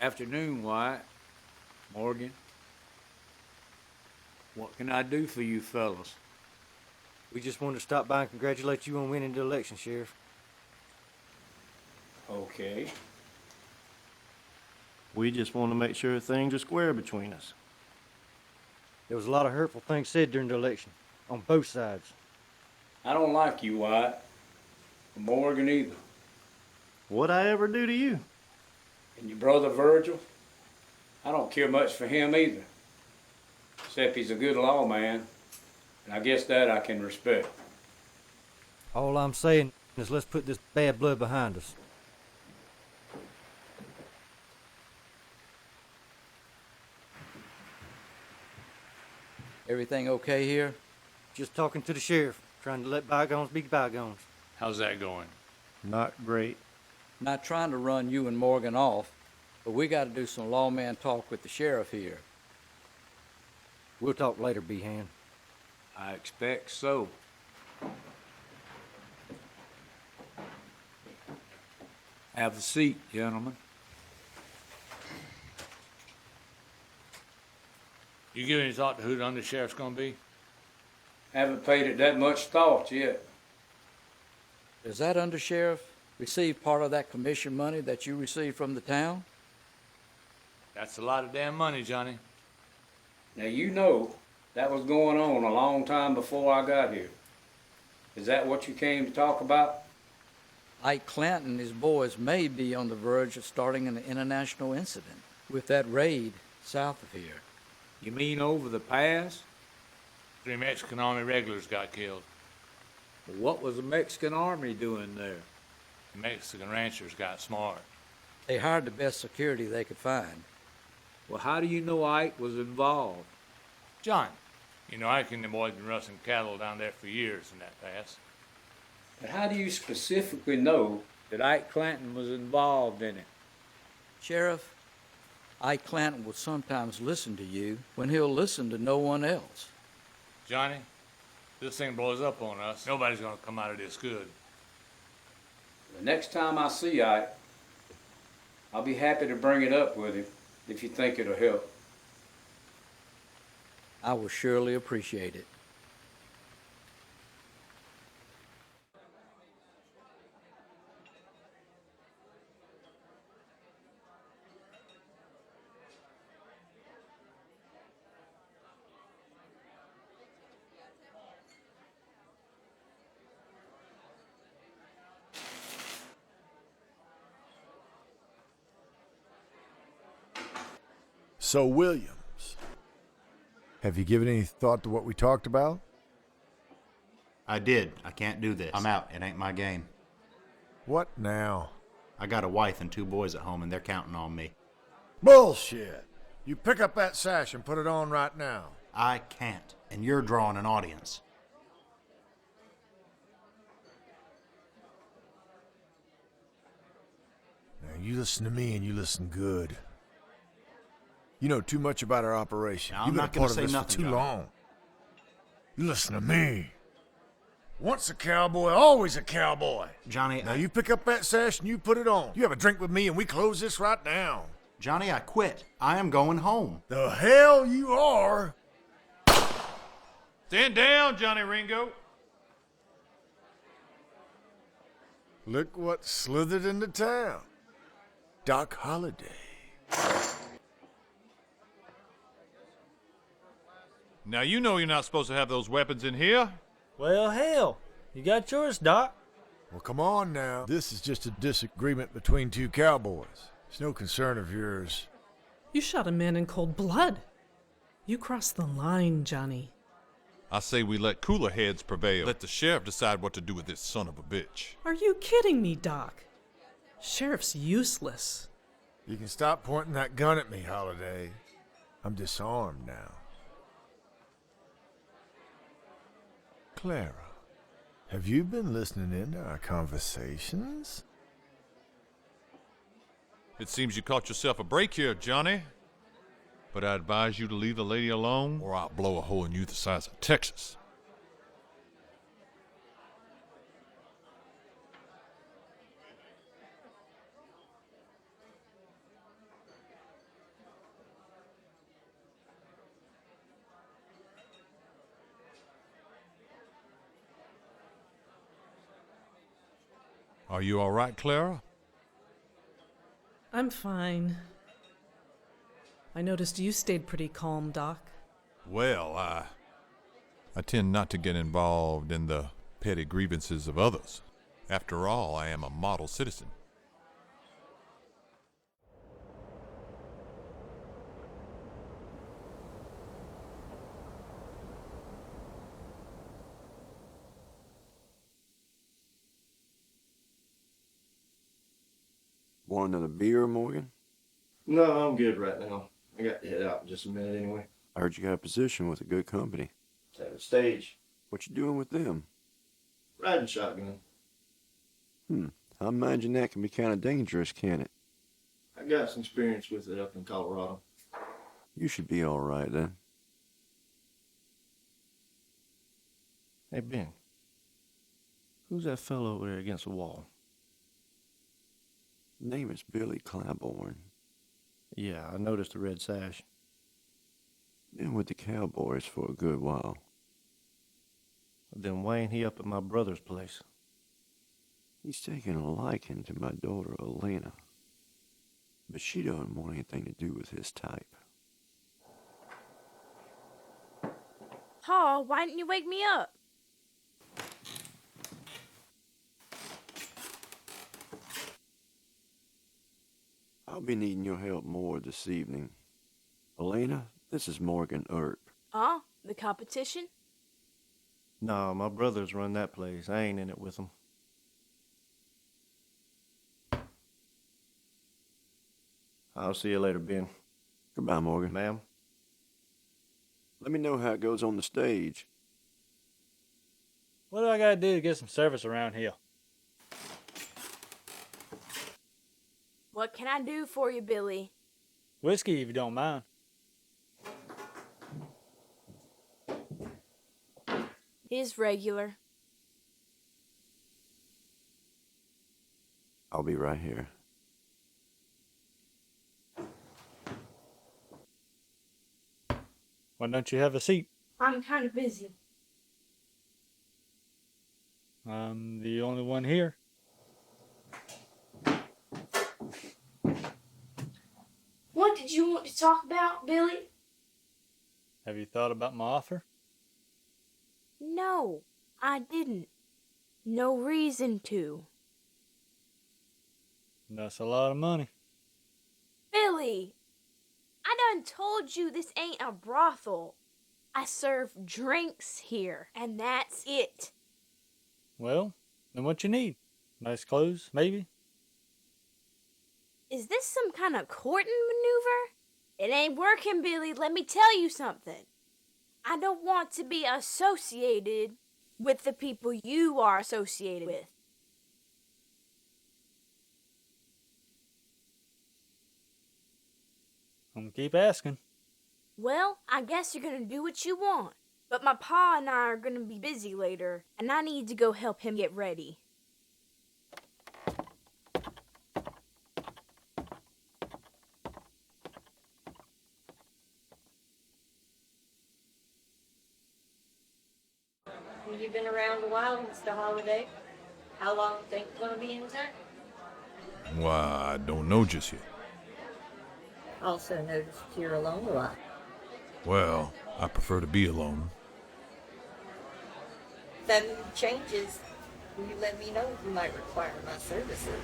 Afternoon, Wyatt. Morgan. What can I do for you fellas? We just wanted to stop by and congratulate you on winning the election, Sheriff. Okay. We just want to make sure things are square between us. There was a lot of hurtful things said during the election, on both sides. I don't like you, Wyatt. Or Morgan either. What'd I ever do to you? And your brother Virgil? I don't care much for him either. Except he's a good lawman. And I guess that I can respect. All I'm saying is let's put this bad blood behind us. Everything okay here? Just talking to the sheriff, trying to let bygones be bygones. How's that going? Not great. Not trying to run you and Morgan off, but we got to do some lawman talk with the sheriff here. We'll talk later, Behan. I expect so. Have a seat, gentlemen. You give any thought to who the undersheriff's gonna be? Haven't paid it that much thought yet. Does that undersheriff receive part of that commission money that you receive from the town? That's a lot of damn money, Johnny. Now you know that was going on a long time before I got here. Is that what you came to talk about? Ike Clanton and his boys may be on the verge of starting an international incident with that raid south of here. You mean over the pass? 3 Mexican Army regulars got killed. What was the Mexican army doing there? The Mexican ranchers got smart. They hired the best security they could find. Well, how do you know Ike was involved? John, you know, Ike and the boys been rustling cattle down there for years in that pass. But how do you specifically know that Ike Clanton was involved in it? Sheriff, Ike Clanton will sometimes listen to you when he'll listen to no one else. Johnny, this thing blows up on us. Nobody's gonna come out of this good. The next time I see Ike, I'll be happy to bring it up with him if you think it'll help. I will surely appreciate it. So, Williams, have you given any thought to what we talked about? I did. I can't do this. I'm out. It ain't my game. What now? I got a wife and 2 boys at home, and they're counting on me. Bullshit! You pick up that sash and put it on right now. I can't, and you're drawing an audience. Now, you listen to me and you listen good. You know too much about our operation. Now, You've I'm been not a gonna part of say this nothing, for too Johnny. long. You listen to me. Once a cowboy, always a cowboy. Johnny, Now you pick up that sash and you put it on. You have a drink with me and we close this right now. Johnny, I quit. I am going home. The hell you are! Stand down, Johnny Ringo. Look what slithered into town. Doc Holliday. Now you know you're not supposed to have those weapons in here. Well, hell, you got yours, Doc. Well, come on now. This is just a disagreement between 2 cowboys. It's no concern of yours. You shot a man in cold blood. You crossed the line, Johnny. I say we let cooler heads prevail. Let the sheriff decide what to do with this son of a bitch. Are you kidding me, Doc? Sheriff's useless. You can stop pointing that gun at me, Holliday. I'm disarmed now. Clara, have you been listening in to our conversations? It seems you caught yourself a break here, Johnny. But I advise you to leave the lady alone, or I'll blow a hole in you the size of Texas. Are you all right, Clara? I'm fine. I noticed you stayed pretty calm, Doc. Well, I tend not to get involved in the petty grievances of others. After all, I am a model citizen. Want another beer, Morgan? No, I'm good right now. I got to head out in just a minute anyway. I heard you got a position with a good company. Seven Stage. What you doing with them? Riding shotgun. I imagine that can be kind of dangerous, can it? I got some experience with it up in Colorado. You should be all right then. Hey, Ben. Who's that fellow over there against the wall? Name is Billy Claiborne. Yeah, I noticed the red sash. Been with the Cowboys for a good while. Then Wayne, he up at my brother's place. He's taken a liking to my daughter, Elena. But she doesn't want anything to do with his type. Paul, why didn't you wake me up? I'll be needing your help more this evening. Elena, this is Morgan Earp. The competition? No, my brothers run that place. I ain't in it with them. I'll see you later, Ben. Goodbye, Morgan. Ma'am? Let me know how it goes on the stage. What do I gotta do to get some service around here? What can I do for you, Billy? Whiskey, if you don't mind. He's regular. I'll be right here. Why don't you have a seat? I'm kind of busy. I'm the only one here. What did you want to talk about, Billy? Have you thought about my offer? No, I didn't. No reason to. That's a lot of money. Billy, I done told you this ain't a brothel. I serve drinks here, and that's it. Well, then what you need? Nice clothes, maybe? Is this some kind of courting maneuver? It ain't working, Billy. Let me tell you something. I don't want to be associated with the people you are associated with. I'm gonna keep asking. Well, I guess you're gonna do what you want. But my pa and I are gonna be busy later, and I need to go help him get ready. You've been around a while, Mr. Holiday. How long do you think you're going to be in town? Why, I don't know just yet. Also noticed you're alone a lot. Well, I prefer to be alone. If that mood changes, will you let me know if you might require my services?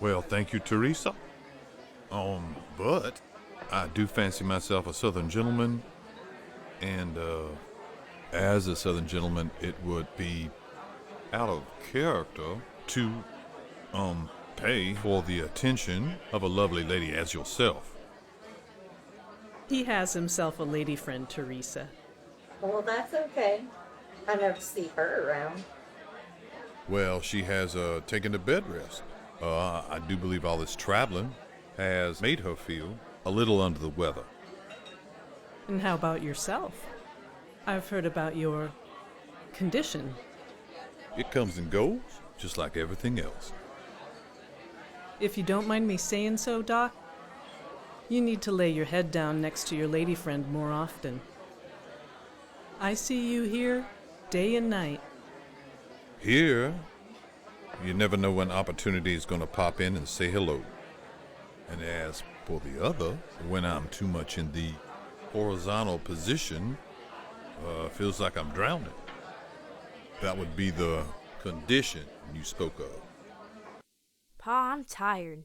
Well, thank you, Teresa. But I do fancy myself a Southern gentleman, and, as a Southern gentleman, it would be out of character to, pay for the attention of a lovely lady as yourself. He has himself a lady friend, Teresa. Well, that's okay. I never see her around. Well, she has, taken a bed rest. I do believe all this traveling has made her feel a little under the weather. And how about yourself? I've heard about your condition. It comes and goes, just like everything else. If you don't mind me saying so, Doc, you need to lay your head down next to your lady friend more often. I see you here day and night. Here, you never know when opportunity is going to pop in and say hello. And as for the other, when I'm too much in the horizontal position, feels like I'm drowning. That would be the condition you spoke of. Pa, I'm tired.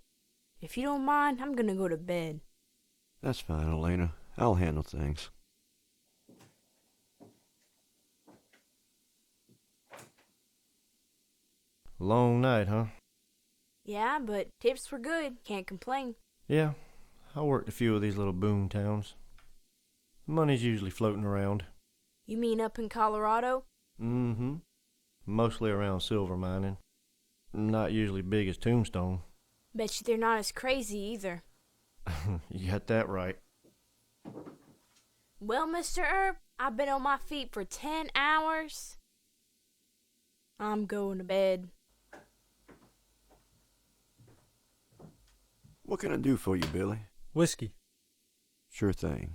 If you don't mind, I'm gonna go to bed. That's fine, Elena. I'll handle things. Long night, huh? Yeah, but tips were good. Can't complain. Yeah, I worked a few of these little boom towns. Money's usually floating around. You mean up in Colorado? Mm-hmm. Mostly around silver mining. Not usually big as Tombstone. Bet you they're not as crazy either. You got that right. Well, Mr. Earp, I've been on my feet for 10 hours. I'm going to bed. What can I do for you, Billy? Whiskey. Sure thing.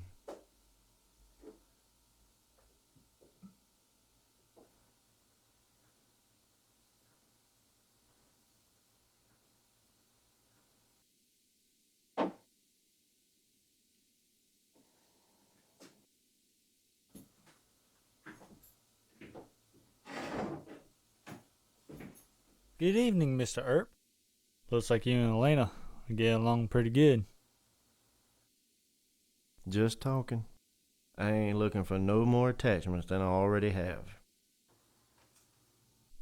Good evening, Mr. Earp. Looks like you and Elena get along pretty good. Just talking. I ain't looking for no more attachments than I already have.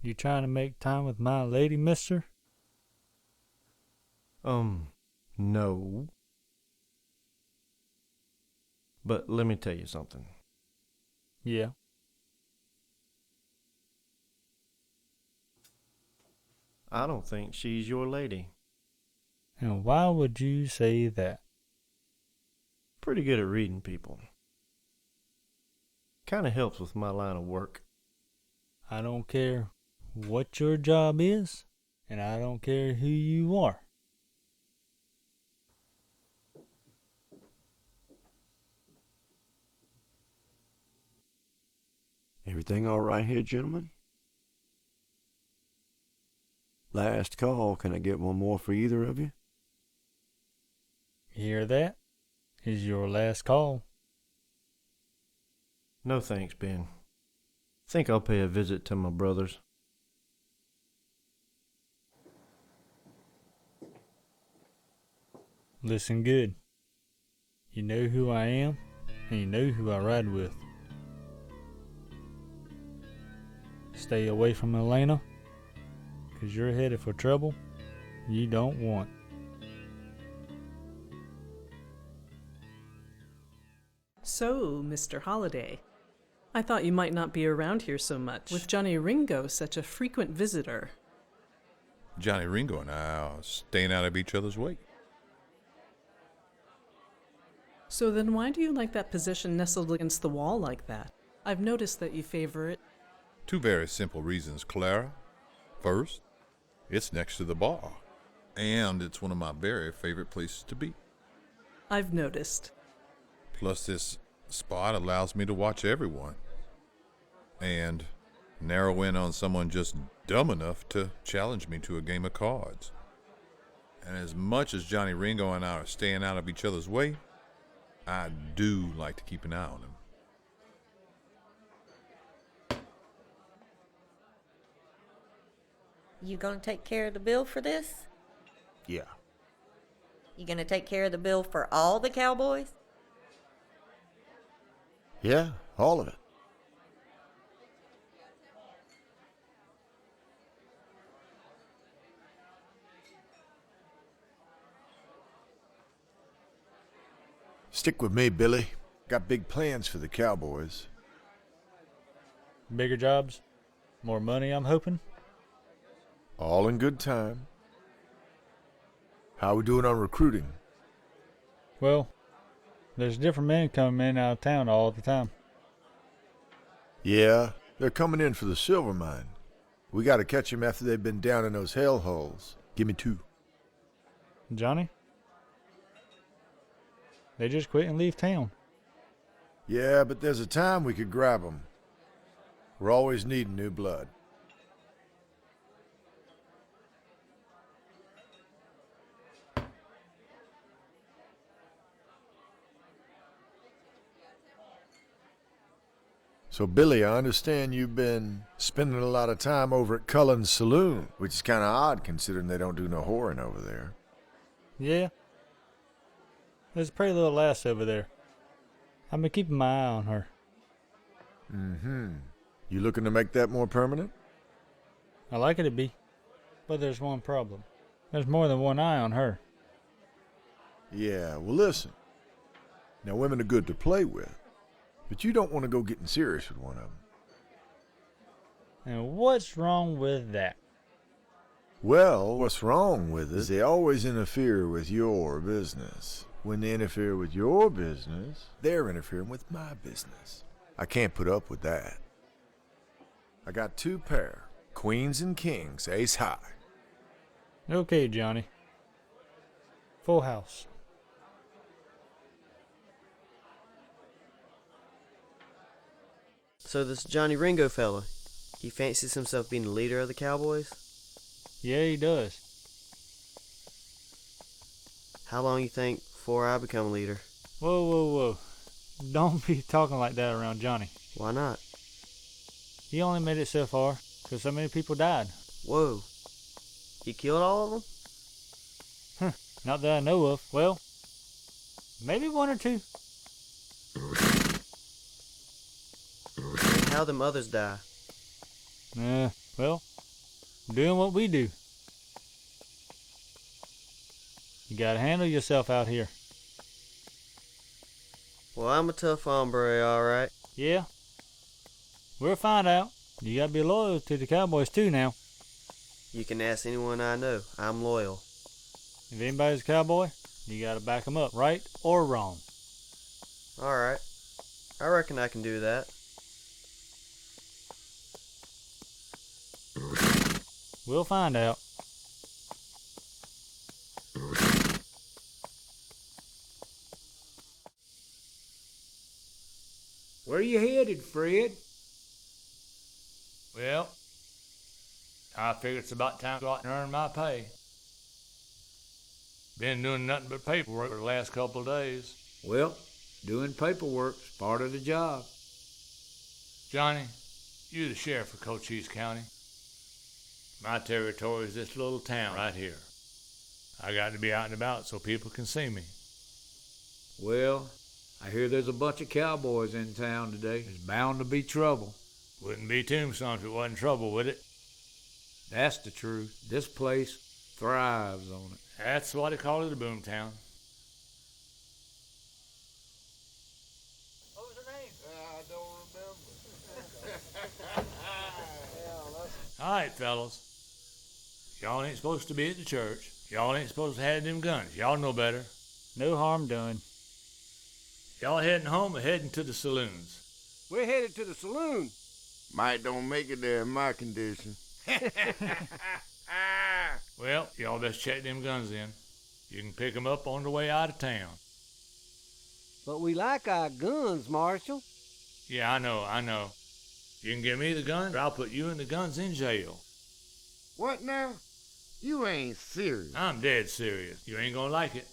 You trying to make time with my lady, mister? No. But let me tell you something. Yeah. I don't think she's your lady. And why would you say that? Pretty good at reading people. Kinda helps with my line of work. I don't care what your job is, and I don't care who you are. Everything all right here, gentlemen? Last call. Can I get one more for either of you? Hear that? Is your last call. No thanks, Ben. Think I'll pay a visit to my brothers. Listen good. You know who I am, and you know who I ride with. Stay away from Elena, 'cause you're headed for trouble you don't want. So, Mr. Holliday, I thought you might not be around here so much, with Johnny Ringo such a frequent visitor. Johnny Ringo and I are staying out of each other's way. So then why do you like that position nestled against the wall like that? I've noticed that you favor it. Two very simple reasons, Clara. First, it's next to the bar, and it's one of my very favorite places to be. I've noticed. Plus, this spot allows me to watch everyone and narrow in on someone just dumb enough to challenge me to a game of cards. And as much as Johnny Ringo and I are staying out of each other's way, I do like to keep an eye on him. You gonna take care of the bill for this? Yeah. You gonna take care of the bill for all the cowboys? Yeah, all of it. Stick with me, Billy. Got big plans for the Cowboys. Bigger jobs? More money, I'm hoping? All in good time. How we doing on recruiting? Well, there's different men coming in and out of town all the time. Yeah, they're coming in for the silver mine. We gotta catch them after they've been down in those hell holes. Give me 2. Johnny? They just quit and leave town. Yeah, but there's a time we could grab them. We're always needing new blood. So, Billy, I understand you've been spending a lot of time over at Cullen's Saloon, which is kind of odd considering they don't do no whoring over there. Yeah. There's a pretty little lass over there. I've been keeping my eye on her. Mm-hmm. You looking to make that more permanent? I like it to be. But there's one problem. There's more than one eye on her. Yeah, well, listen. Now, women are good to play with, but you don't want to go getting serious with one of them. And what's wrong with that? Well, what's wrong with it is they always interfere with your business. When they interfere with your business, they're interfering with my business. I can't put up with that. I got 2 pair, queens and kings, ace high. Okay, Johnny. Full house. So this Johnny Ringo fella, he fancies himself being the leader of the Cowboys? Yeah, he does. How long you think before I become a leader? Whoa, whoa, whoa. Don't be talking like that around Johnny. Why not? He only made it so far because so many people died. Whoa. You killed all of them? Not that I know of. Well, maybe 1 or 2. How'd them others die? Well, doing what we do. You gotta handle yourself out here. Well, I'm a tough hombre, alright. Yeah. We'll find out. You gotta be loyal to the Cowboys too now. You can ask anyone I know. I'm loyal. If anybody's a cowboy, you gotta back them up, right or wrong. Alright. I reckon I can do that. We'll find out. Where you headed, Fred? Well, I figure it's about time to go out and earn my pay. Been doing nothing but paperwork for the last couple of days. Well, doing paperwork's part of the job. Johnny, you're the sheriff of Cochise County. My territory is this little town right here. I got to be out and about so people can see me. Well, I hear there's a bunch of cowboys in town today. There's bound to be trouble. Wouldn't be Tombstone if it wasn't trouble with it. That's the truth. This place thrives on it. That's why they call it a boom town. What was her name? I don't remember. All right, fellas. Y'all ain't supposed to be at the church. Y'all ain't supposed to have them guns. Y'all know better. No harm done. Y'all heading home or heading to the saloons? We're headed to the saloon. Might don't make it there in my condition. Well, y'all best check them guns in. You can pick them up on the way out of town. But we like our guns, Marshal. Yeah, I know. You can give me the guns, or I'll put you and the guns in jail. What now? You ain't serious. I'm dead serious. You ain't gonna like it.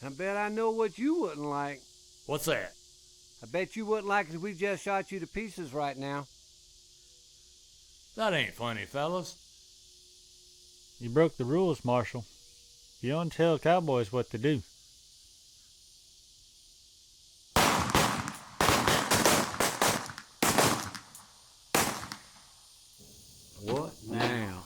I bet I know what you wouldn't like. What's that? I bet you wouldn't like it if we just shot you to pieces right now. That ain't funny, fellas. You broke the rules, Marshal. You don't tell cowboys what to do. What now?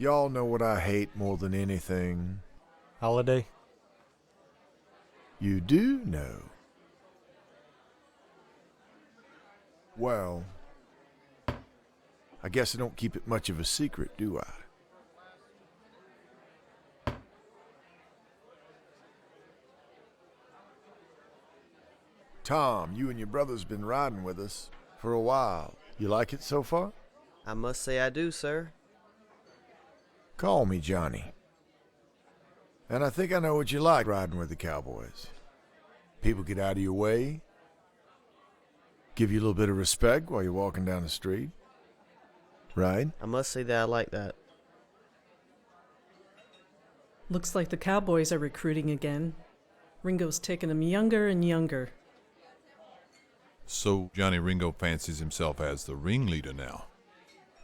Y'all know what I hate more than anything. Holiday? You do know. Well, I guess I don't keep it much of a secret, do I? Tom, you and your brother's been riding with us for a while. You like it so far? I must say I do, sir. Call me Johnny. And I think I know what you like riding with the cowboys. People get out of your way, give you a little bit of respect while you're walking down the street. Right? I must say that I like that. Looks like the cowboys are recruiting again. Ringo's taking them younger and younger. So Johnny Ringo fancies himself as the ringleader now.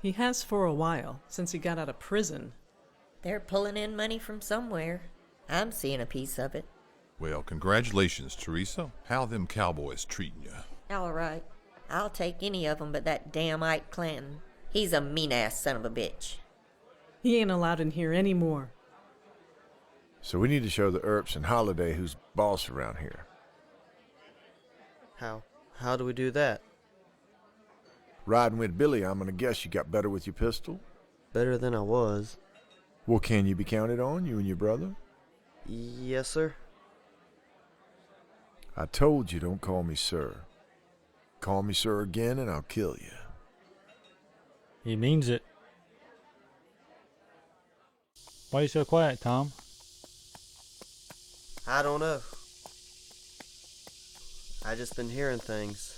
He has for a while, since he got out of prison. They're pulling in money from somewhere. I'm seeing a piece of it. Well, congratulations, Teresa. How them cowboys treating you? All right. I'll take any of 'em but that damn Ike Clanton. He's a mean-ass son of a bitch. He ain't allowed in here anymore. So we need to show the Earps and Holiday who's boss around here. How do we do that? Riding with Billy, I'm gonna guess you got better with your pistol? Better than I was. Well, can you be counted on, you and your brother? Yes, sir. I told you don't call me sir. Call me sir again and I'll kill you. He means it. Why are you so quiet, Tom? I don't know. I just been hearing things.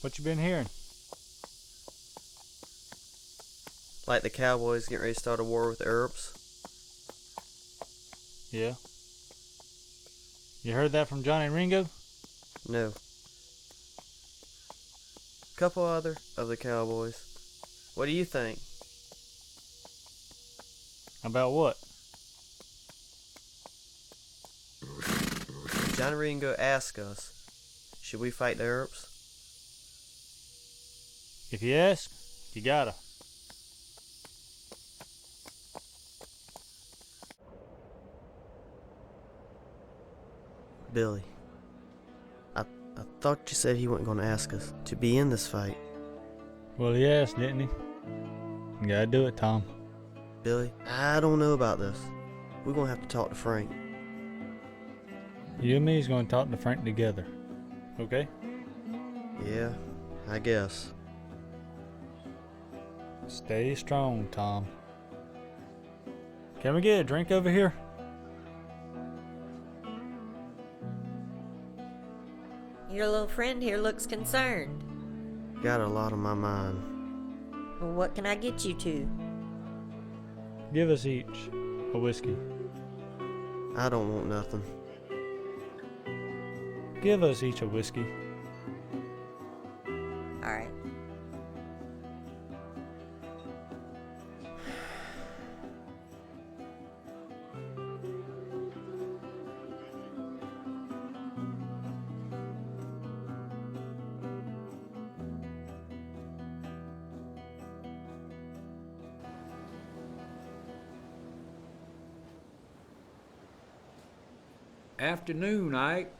What you been hearing? Like the cowboys getting ready to start a war with the Earps. Yeah. You heard that from Johnny Ringo? No. Couple other of the cowboys. What do you think? About what? Johnny Ringo asked us, should we fight the Earps? If you ask, you gotta. Billy, I thought you said he wasn't going to ask us to be in this fight. Well, he asked, didn't he? You gotta do it, Tom. Billy, I don't know about this. We're going to have to talk to Frank. You and me's gonna talk to Frank together. Okay? Yeah, I guess. Stay strong, Tom. Can we get a drink over here? Your little friend here looks concerned. Got a lot on my mind. Well, what can I get you to? Give us each a whiskey. I don't want nothing. Give us each a whiskey. All right. Afternoon, Ike.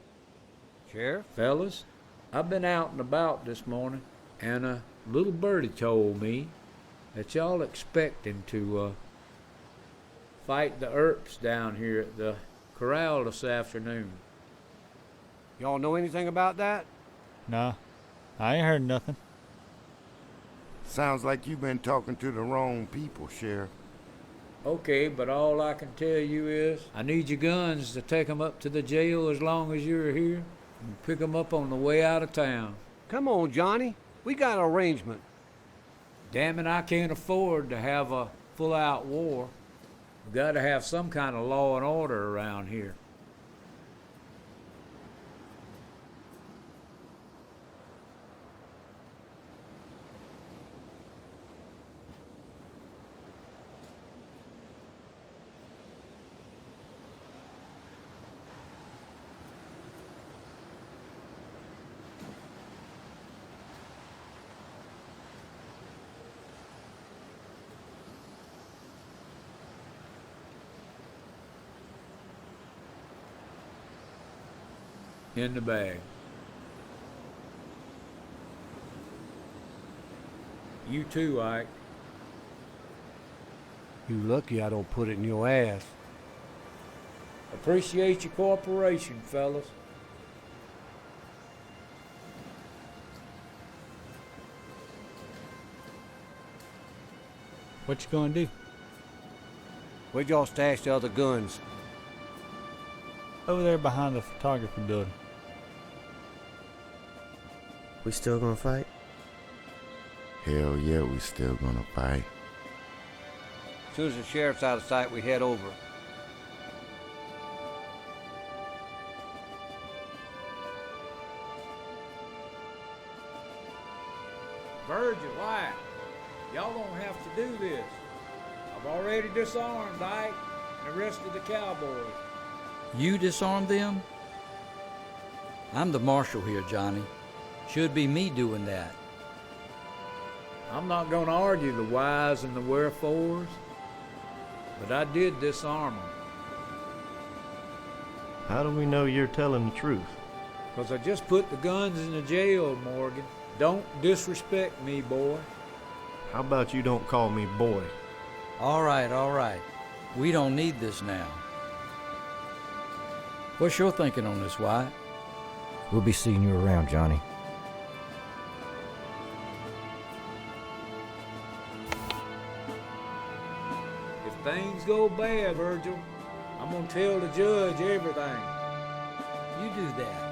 Sheriff? Fellas, I've been out and about this morning, and a little birdie told me that y'all expecting to fight the Earps down here at the corral this afternoon. Y'all know anything about that? Nah, I ain't heard nothing. Sounds like you've been talking to the wrong people, Sheriff. Okay, but all I can tell you is I need your guns to take 'em up to the jail as long as you're here and pick 'em up on the way out of town. Come on, Johnny. We got an arrangement. Damn it, I can't afford to have a full-out war. We gotta have some kind of law and order around here. in the bag. You too, Ike. You lucky I don't put it in your ass. Appreciate your cooperation, fellas. What you gonna do? Where'd y'all stash the other guns? Over there behind the photography building. We still gonna fight? Hell yeah, we still gonna fight. As soon as the sheriff's out of sight, we head over. Virgil, Ike, y'all don't have to do this. I've already disarmed Ike and the rest of the cowboys. You disarmed them? I'm the marshal here, Johnny. Should be me doing that. I'm not going to argue the whys and the wherefores, but I did disarm them. How do we know you're telling the truth? Because I just put the guns in the jail, Morgan. Don't disrespect me, boy. How about you don't call me boy? All right. We don't need this now. What's your thinking on this, Wyatt? We'll be seeing you around, Johnny. If things go bad, Virgil, I'm going to tell the judge everything. You do that.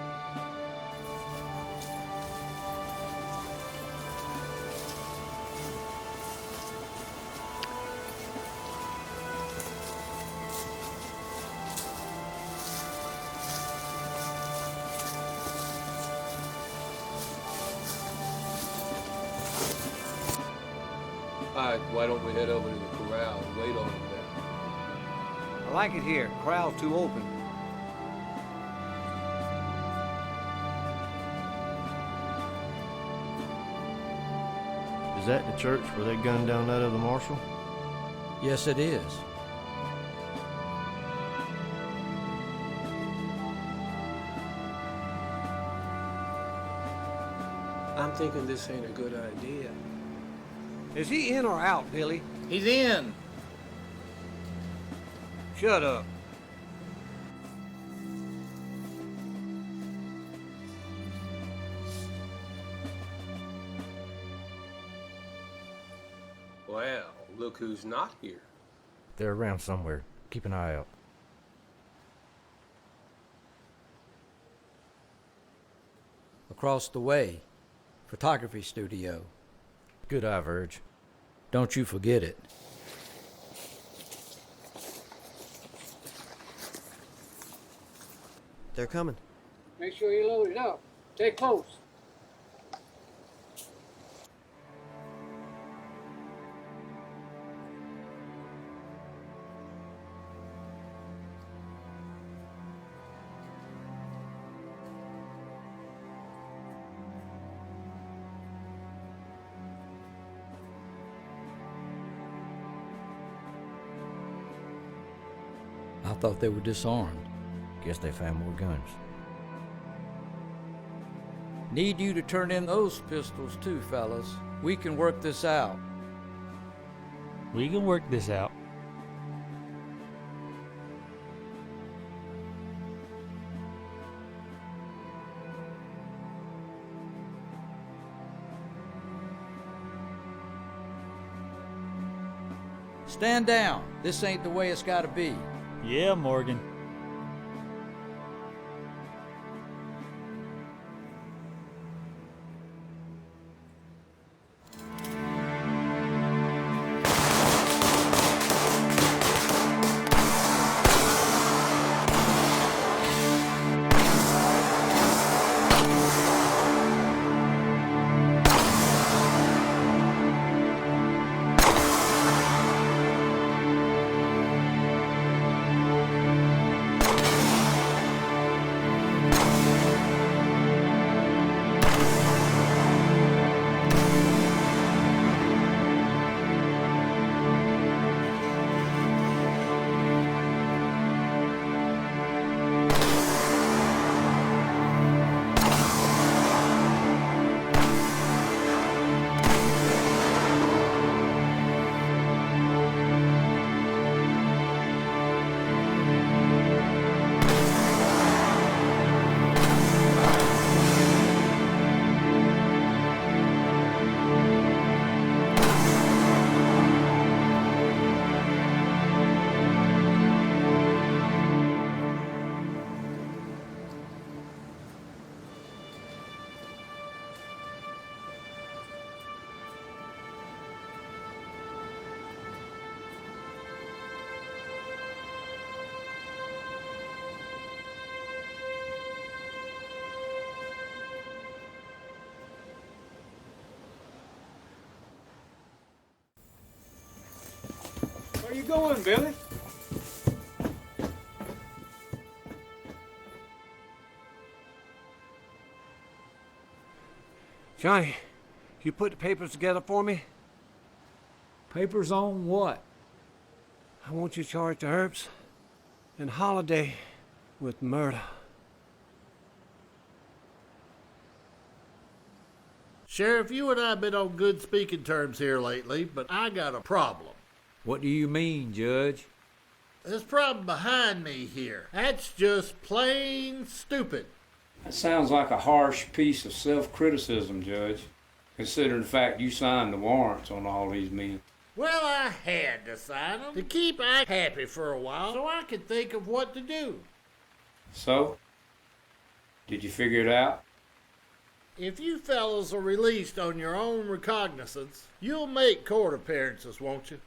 Why don't we head over to the corral and wait on him there? I like it here. Corral's too open. Is that the church where they gunned down that other marshal? Yes, it is. I'm thinking this ain't a good idea. Is he in or out, Billy? He's in. Shut up. Well, look who's not here. They're around somewhere. Keep an eye out. Across the way, photography studio. Good eye, Verge. Don't you forget it. They're coming. Make sure you load it up. Stay close. I thought they were disarmed. Guess they found more guns. Need you to turn in those pistols too, fellas. We can work this out. We can work this out. Stand down. This ain't the way it's gotta be. Yeah, Morgan. you going, Billy? Johnny, you put the papers together for me? Papers on what? I want you to charge the Herbs and Holiday with murder. Sheriff, you and I have been on good speaking terms here lately, but I got a problem. What do you mean, Judge? This problem behind me here, that's just plain stupid. That sounds like a harsh piece of self-criticism, Judge, considering the fact you signed the warrants on all these men. Well, I had to sign them to keep Ike happy for a while so I could think of what to do. So? Did you figure it out? If you fellows are released on your own recognizance, you'll make court appearances, won't you?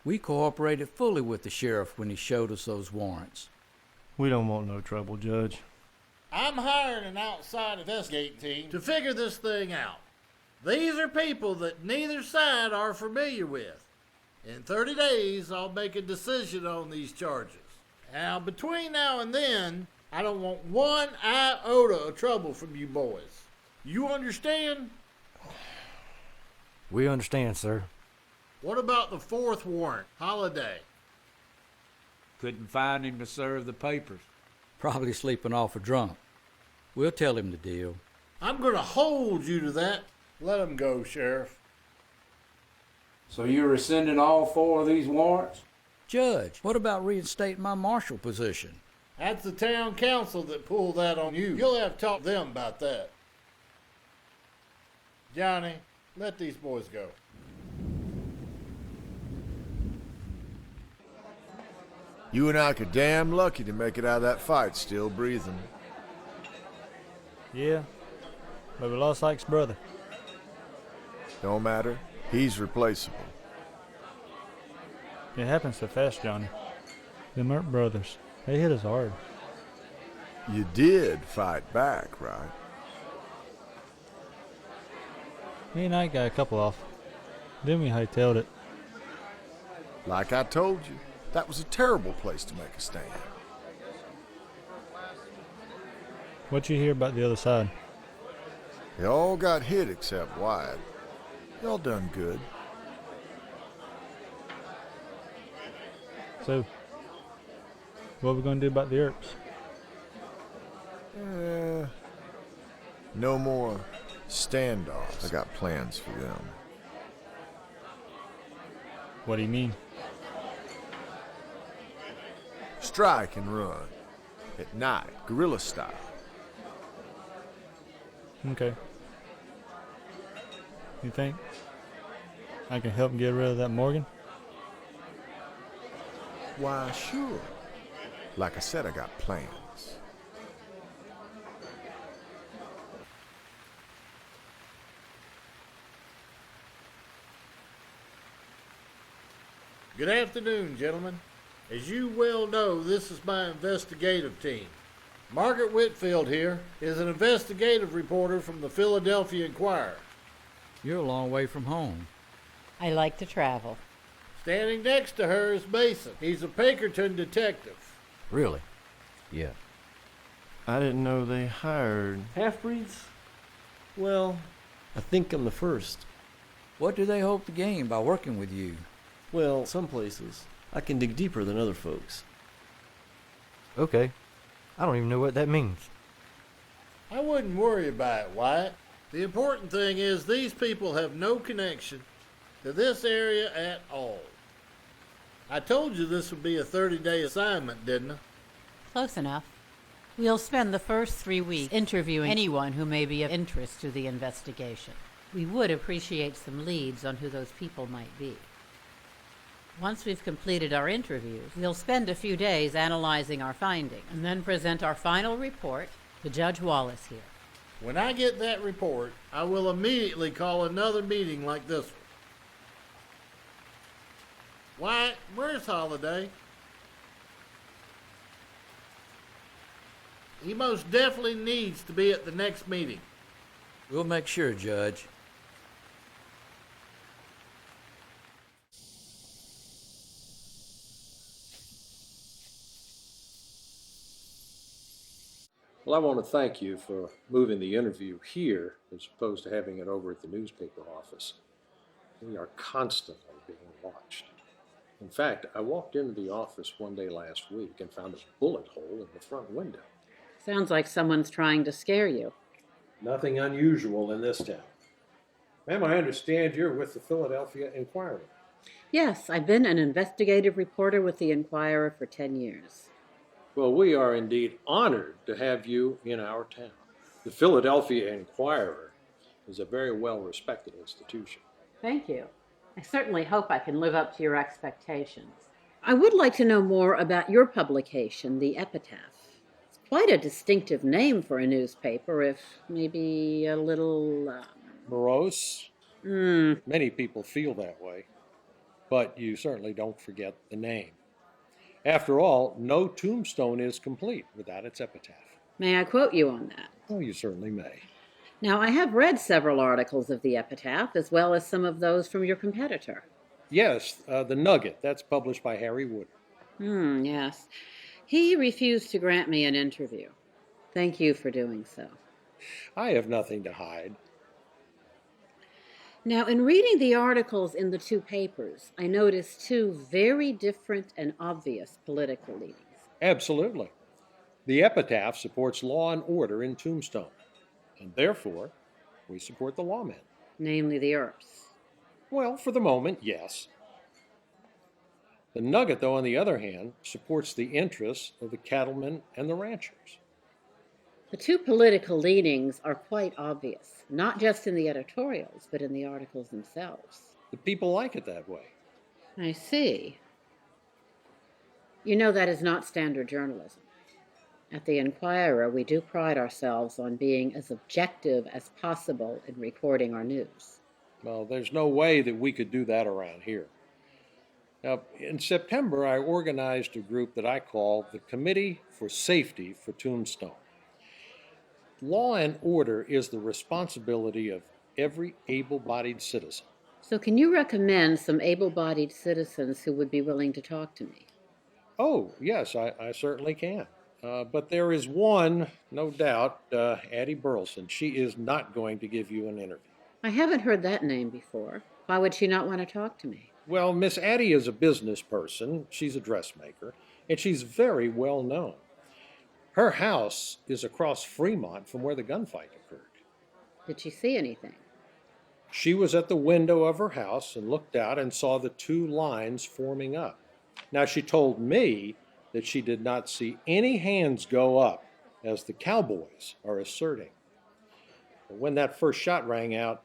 We cooperated fully with the sheriff when he showed us those warrants. We don't want no trouble, Judge. I'm hiring an outside investigating team to figure this thing out. These are people that neither side are familiar with. In 30 days, I'll make a decision on these charges. Now, between now and then, I don't want one iota of trouble from you boys. You understand? We understand, sir. What about the fourth warrant, Holiday? Couldn't find him to serve the papers. Probably sleeping off or drunk. We'll tell him the deal. I'm going to hold you to that. Let him go, Sheriff. So you're rescinding all 4 of these warrants? Judge, what about reinstating my marshal position? That's the town council that pulled that on you. You'll have to talk to them about that. Johnny, let these boys go. You and Ike are damn lucky to make it out of that fight still breathing. Yeah, but we lost Ike's brother. Don't matter. He's replaceable. It happens so fast, Johnny. Them Earp brothers, they hit us hard. You did fight back, right? Me and Ike got a couple off. Then we hightailed it. Like I told you, that was a terrible place to make a stand. What you hear about the other side? They all got hit except Wyatt. Y'all done good. So, what are we gonna do about the Earps? No more standoffs. I got plans for them. What do you mean? Strike and run. At night, guerrilla style. Okay. You think I can help get rid of that Morgan? Why, sure. Like I said, I got plans. Good afternoon, gentlemen. As you well know, this is my investigative team. Margaret Whitfield here is an investigative reporter from the Philadelphia Inquirer. You're a long way from home. I like to travel. Standing next to her is Mason. He's a Pinkerton detective. Really? Yeah. I didn't know they hired Half-breeds? Well, I think I'm the first. What do they hope to gain by working with you? Well, some places I can dig deeper than other folks. Okay. I don't even know what that means. I wouldn't worry about it, Wyatt. The important thing is these people have no connection to this area at all. I told you this would be a 30-day assignment, didn't I? Close enough. We'll spend the first 3 weeks interviewing anyone who may be of interest to the investigation. We would appreciate some leads on who those people might be. Once we've completed our interviews, we'll spend a few days analyzing our findings and then present our final report to Judge Wallace here. When I get that report, I will immediately call another meeting like this one. Wyatt, where's Holiday? He most definitely needs to be at the next meeting. We'll make sure, Judge. Well, I want to thank you for moving the interview here as opposed to having it over at the newspaper office. We are constantly being watched. In fact, I walked into the office one day last week and found a bullet hole in the front window. Sounds like someone's trying to scare you. Nothing unusual in this town. Ma'am, I understand you're with the Philadelphia Inquirer. Yes, I've been an investigative reporter with the Inquirer for 10 years. Well, we are indeed honored to have you in our town. The Philadelphia Inquirer is a very well-respected institution. Thank you. I certainly hope I can live up to your expectations. I would like to know more about your publication, The Epitaph. It's quite a distinctive name for a newspaper, if maybe a little... Morose? Many people feel that way, but you certainly don't forget the name. After all, no tombstone is complete without its epitaph. May I quote you on that? Oh, you certainly may. Now, I have read several articles of The Epitaph, as well as some of those from your competitor. Yes, The Nugget. That's published by Harry Wood. Yes. He refused to grant me an interview. Thank you for doing so. I have nothing to hide. Now, in reading the articles in the two papers, I noticed two very different and obvious political leanings. Absolutely. The Epitaph supports law and order in Tombstone, and therefore, we support the lawmen. Namely the Earps. Well, for the moment, yes. The Nugget, though, on the other hand, supports the interests of the cattlemen and the ranchers. The two political leanings are quite obvious, not just in the editorials, but in the articles themselves. The people like it that way. I see. You know that is not standard journalism. At the Inquirer, we do pride ourselves on being as objective as possible in reporting our news. Well, there's no way that we could do that around here. Now, in September, I organized a group that I call the Committee for Safety for Tombstone. Law and order is the responsibility of every able-bodied citizen. So can you recommend some able-bodied citizens who would be willing to talk to me? Oh, yes, I certainly can. But there is one, no doubt, Addie Burleson. She is not going to give you an interview. I haven't heard that name before. Why would she not want to talk to me? Well, Miss Addie is a business person. She's a dressmaker, and she's very well known. Her house is across Fremont from where the gunfight occurred. Did she see anything? She was at the window of her house and looked out and saw the two lines forming up. Now, she told me that she did not see any hands go up, as the cowboys are asserting. But when that first shot rang out,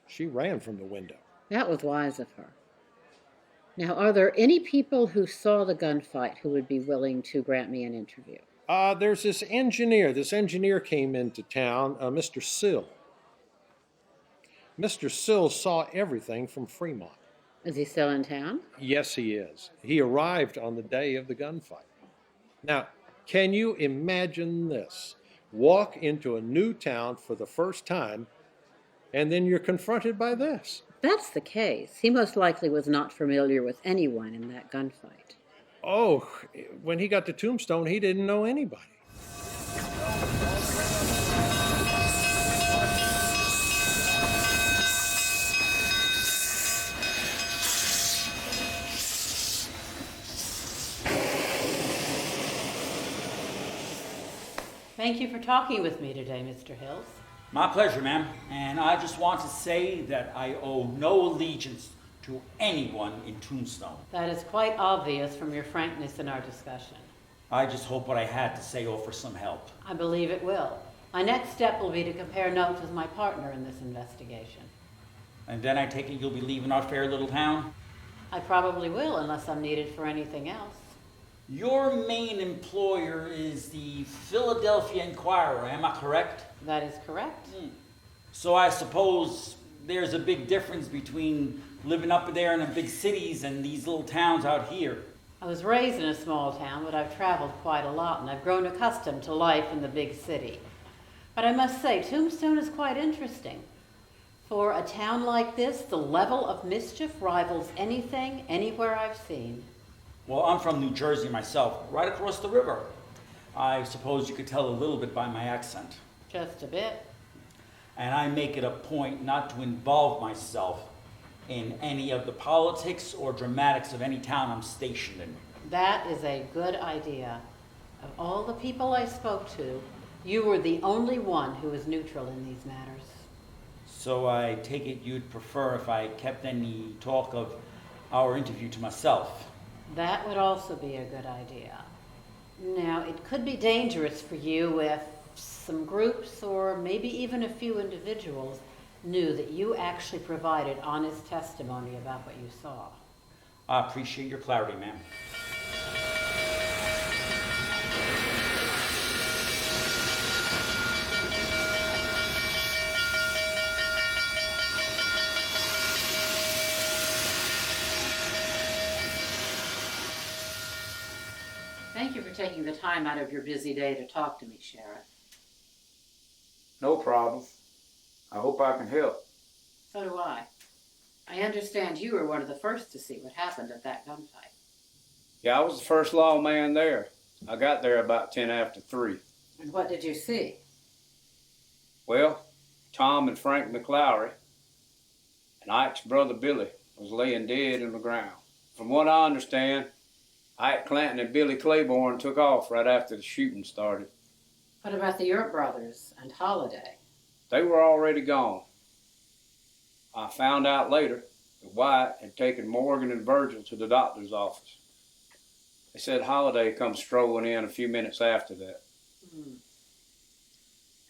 she ran from the window. That was wise of her. Now, are there any people who saw the gunfight who would be willing to grant me an interview? There's this engineer. This engineer came into town, Mr. Sill. Mr. Sill saw everything from Fremont. Is he still in town? Yes, he is. He arrived on the day of the gunfight. Now, can you imagine this? Walk into a new town for the first time, and then you're confronted by this. If that's the case, he most likely was not familiar with anyone in that gunfight. Oh, when he got to Tombstone, he didn't know anybody. Thank you for talking with me today, Mr. Hills. My pleasure, ma'am. And I just want to say that I owe no allegiance to anyone in Tombstone. That is quite obvious from your frankness in our discussion. I just hope what I had to say offer some help. I believe it will. My next step will be to compare notes with my partner in this investigation. And then I take it you'll be leaving our fair little town? I probably will, unless I'm needed for anything else. Your main employer is the Philadelphia Inquirer, am I correct? That is correct. So I suppose there's a big difference between living up there in the big cities and these little towns out here. I was raised in a small town, but I've traveled quite a lot, and I've grown accustomed to life in the big city. But I must say, Tombstone is quite interesting. For a town like this, the level of mischief rivals anything, anywhere I've seen. Well, I'm from New Jersey myself, right across the river. I suppose you could tell a little bit by my accent. Just a bit. And I make it a point not to involve myself in any of the politics or dramatics of any town I'm stationed in. That is a good idea. Of all the people I spoke to, you were the only one who was neutral in these matters. So I take it you'd prefer if I kept any talk of our interview to myself. That would also be a good idea. Now, it could be dangerous for you if some groups, or maybe even a few individuals, knew that you actually provided honest testimony about what you saw. I appreciate your clarity, ma'am. Thank you for taking the time out of your busy day to talk to me, Sheriff. No problem. I hope I can help. So do I. I understand you were one of the first to see what happened at that gunfight. Yeah, I was the first lawman there. I got there about 10 after 3. And what did you see? Well, Tom and Frank McLaury and Ike's brother Billy was laying dead in the ground. From what I understand, Ike Clanton and Billy Claiborne took off right after the shooting started. What about the Earp brothers and Holiday? They were already gone. I found out later that Wyatt had taken Morgan and Virgil to the doctor's office. They said Holiday come strolling in a few minutes after that.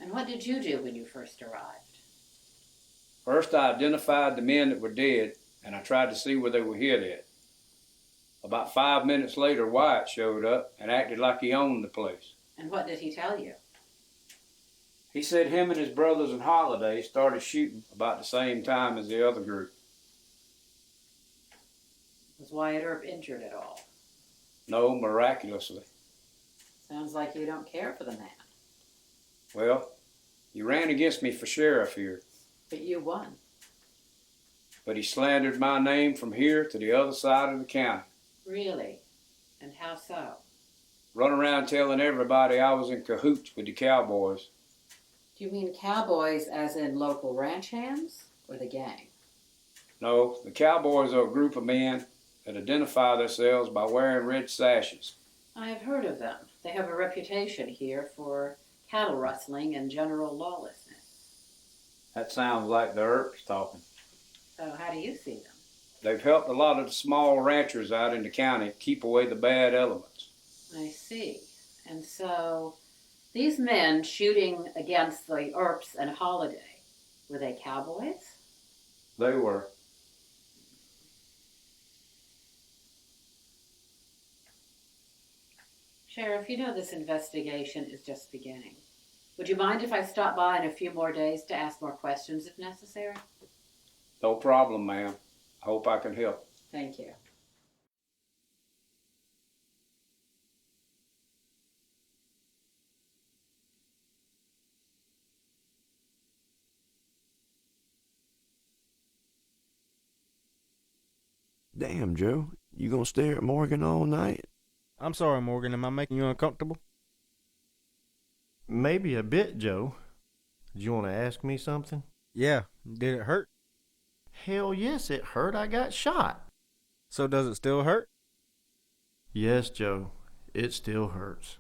And what did you do when you first arrived? First, I identified the men that were dead, and I tried to see where they were hid at. About 5 minutes later, Wyatt showed up and acted like he owned the place. And what did he tell you? He said him and his brothers and Holiday started shooting about the same time as the other group. Was Wyatt Earp injured at all? No, miraculously. Sounds like you don't care for the man. Well, he ran against me for sheriff here. But you won. But he slandered my name from here to the other side of the county. Really? And how so? Run around telling everybody I was in cahoots with the cowboys. Do you mean cowboys as in local ranch hands, or the gang? No, the cowboys are a group of men that identify themselves by wearing red sashes. I have heard of them. They have a reputation here for cattle rustling and general lawlessness. That sounds like the Earps talking. So how do you see them? They've helped a lot of the small ranchers out in the county keep away the bad elements. I see. And so, these men shooting against the Earps and Holiday, were they cowboys? They were. Sheriff, you know this investigation is just beginning. Would you mind if I stop by in a few more days to ask more questions if necessary? No problem, ma'am. I hope I can help. Thank you. Damn, Joe. You gonna stare at Morgan all night? I'm sorry, Morgan. Am I making you uncomfortable? Maybe a bit, Joe. Did you want to ask me something? Yeah. Did it hurt? Hell yes, it hurt. I got shot. So does it still hurt? Yes, Joe. It still hurts.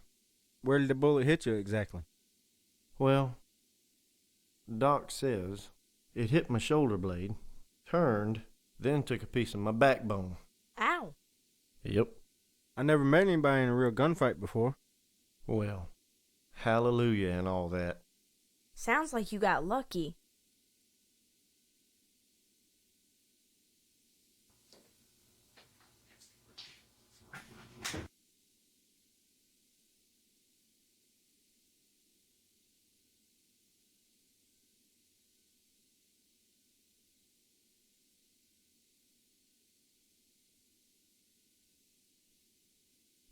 Where did the bullet hit you exactly? Well, Doc says it hit my shoulder blade, turned, then took a piece of my backbone. Ow. Yep. I never met anybody in a real gunfight before. Well, hallelujah and all that. Sounds like you got lucky.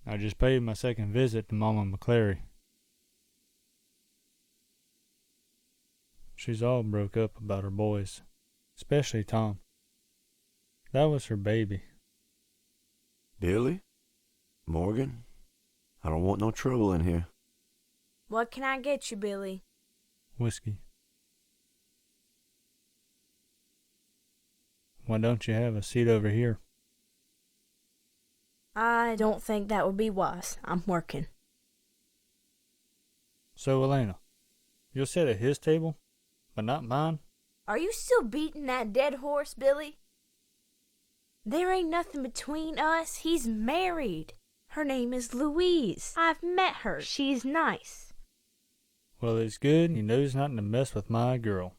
I just paid my second visit to Mama McClary. She's all broke up about her boys, especially Tom. That was her baby. Billy? Morgan? I don't want no trouble in here. What can I get you, Billy? Whiskey. Why don't you have a seat over here? I don't think that would be wise. I'm working. So, Elena, you'll sit at his table, but not mine? Are you still beating that dead horse, Billy? There ain't nothing between us. He's married. Her name is Louise. I've met her. She's nice. Well, it's good he knows not to mess with my girl.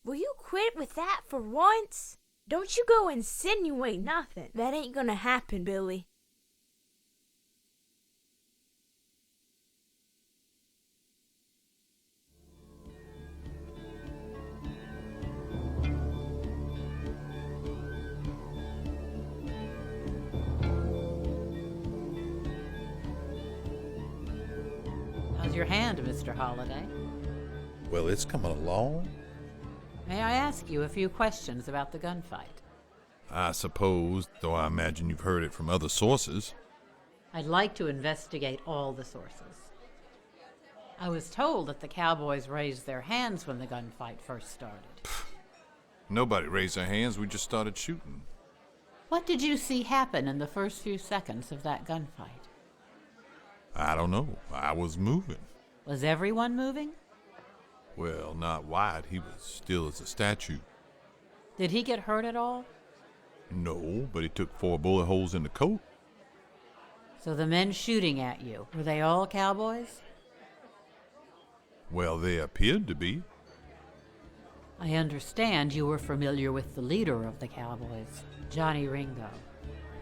Will you quit with that for once? Don't you go insinuate nothing. That ain't gonna happen, Billy. How's your hand, Mr. Holliday? Well, it's coming along. May I ask you a few questions about the gunfight? I suppose, though I imagine you've heard it from other sources. I'd like to investigate all the sources. I was told that the cowboys raised their hands when the gunfight first started. Nobody raised their hands, we just started shooting. What did you see happen in the first few seconds of that gunfight? I don't know. I was moving. Was everyone moving? Well, not Wyatt. He was still as a statue. Did he get hurt at all? No, but he took 4 bullet holes in the coat. So the men shooting at you, were they all cowboys? Well, they appeared to be. I understand you were familiar with the leader of the cowboys, Johnny Ringo.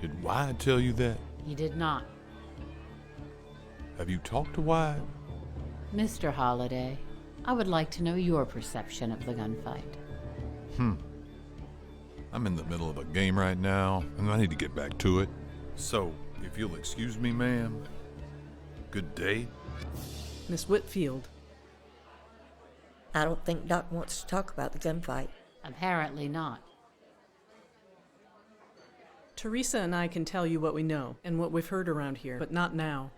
Did Wyatt tell you that? He did not. Have you talked to Wyatt? Mr. Holliday, I would like to know your perception of the gunfight. I'm in the middle of a game right now, and I need to get back to it. So, if you'll excuse me, ma'am. Good day. Miss Whitfield. I don't think Doc wants to talk about the gunfight. Apparently not. Teresa and I can tell you what we know and what we've heard around here, but not now.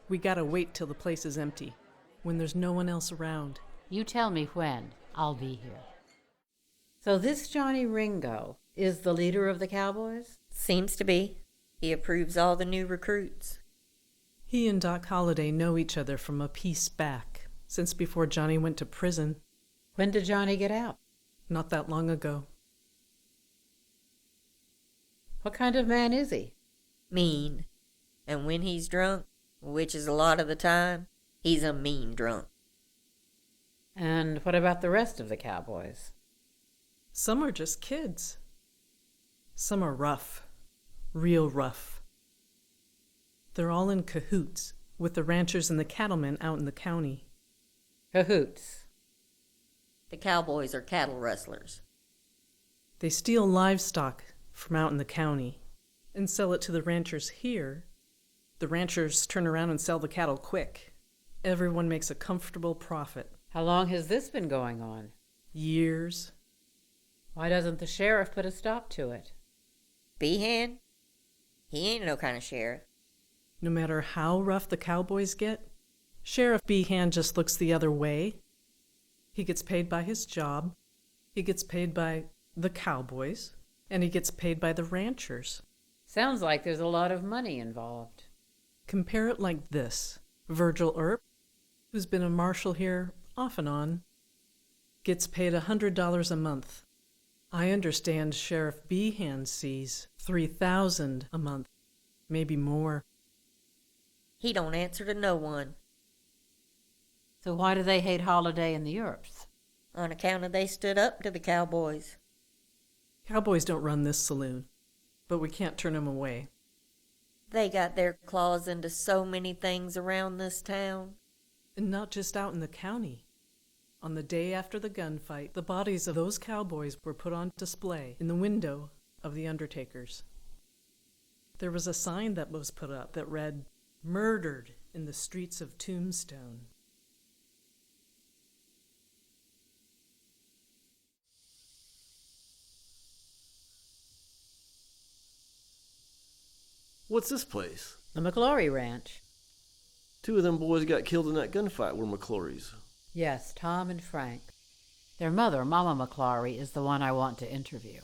We gotta wait till the place is empty, when there's no one else around. You tell me when. I'll be here. So this Johnny Ringo is the leader of the cowboys? Seems to be. He approves all the new recruits. He and Doc Holliday know each other from a piece back, since before Johnny went to prison. When did Johnny get out? Not that long ago. What kind of man is he? Mean. And when he's drunk, which is a lot of the time, he's a mean drunk. And what about the rest of the cowboys? Some are just kids. Some are rough. Real rough. They're all in cahoots with the ranchers and the cattlemen out in the county. Cahoots? The cowboys are cattle rustlers. They steal livestock from out in the county and sell it to the ranchers here. The ranchers turn around and sell the cattle quick. Everyone makes a comfortable profit. How long has this been going on? Years. Why doesn't the sheriff put a stop to it? Behan? He ain't no kind of sheriff. No matter how rough the cowboys get, Sheriff Behan just looks the other way. He gets paid by his job. He gets paid by the cowboys. And he gets paid by the ranchers. Sounds like there's a lot of money involved. Compare it like this. Virgil Earp, who's been a marshal here off and on, gets paid $100 a month. I understand Sheriff Behan sees $3,000 a month, maybe more. He don't answer to no one. So why do they hate Holiday and the Earps? On account of they stood up to the cowboys. Cowboys don't run this saloon, but we can't turn them away. They got their claws into so many things around this town. And not just out in the county. On the day after the gunfight, the bodies of those cowboys were put on display in the window of the undertakers. There was a sign that was put up that read, "Murdered in the streets of Tombstone." What's this place? The McClory Ranch. 2 of them boys got killed in that gunfight were McClory's. Yes, Tom and Frank. Their mother, Mama McClary, is the one I want to interview.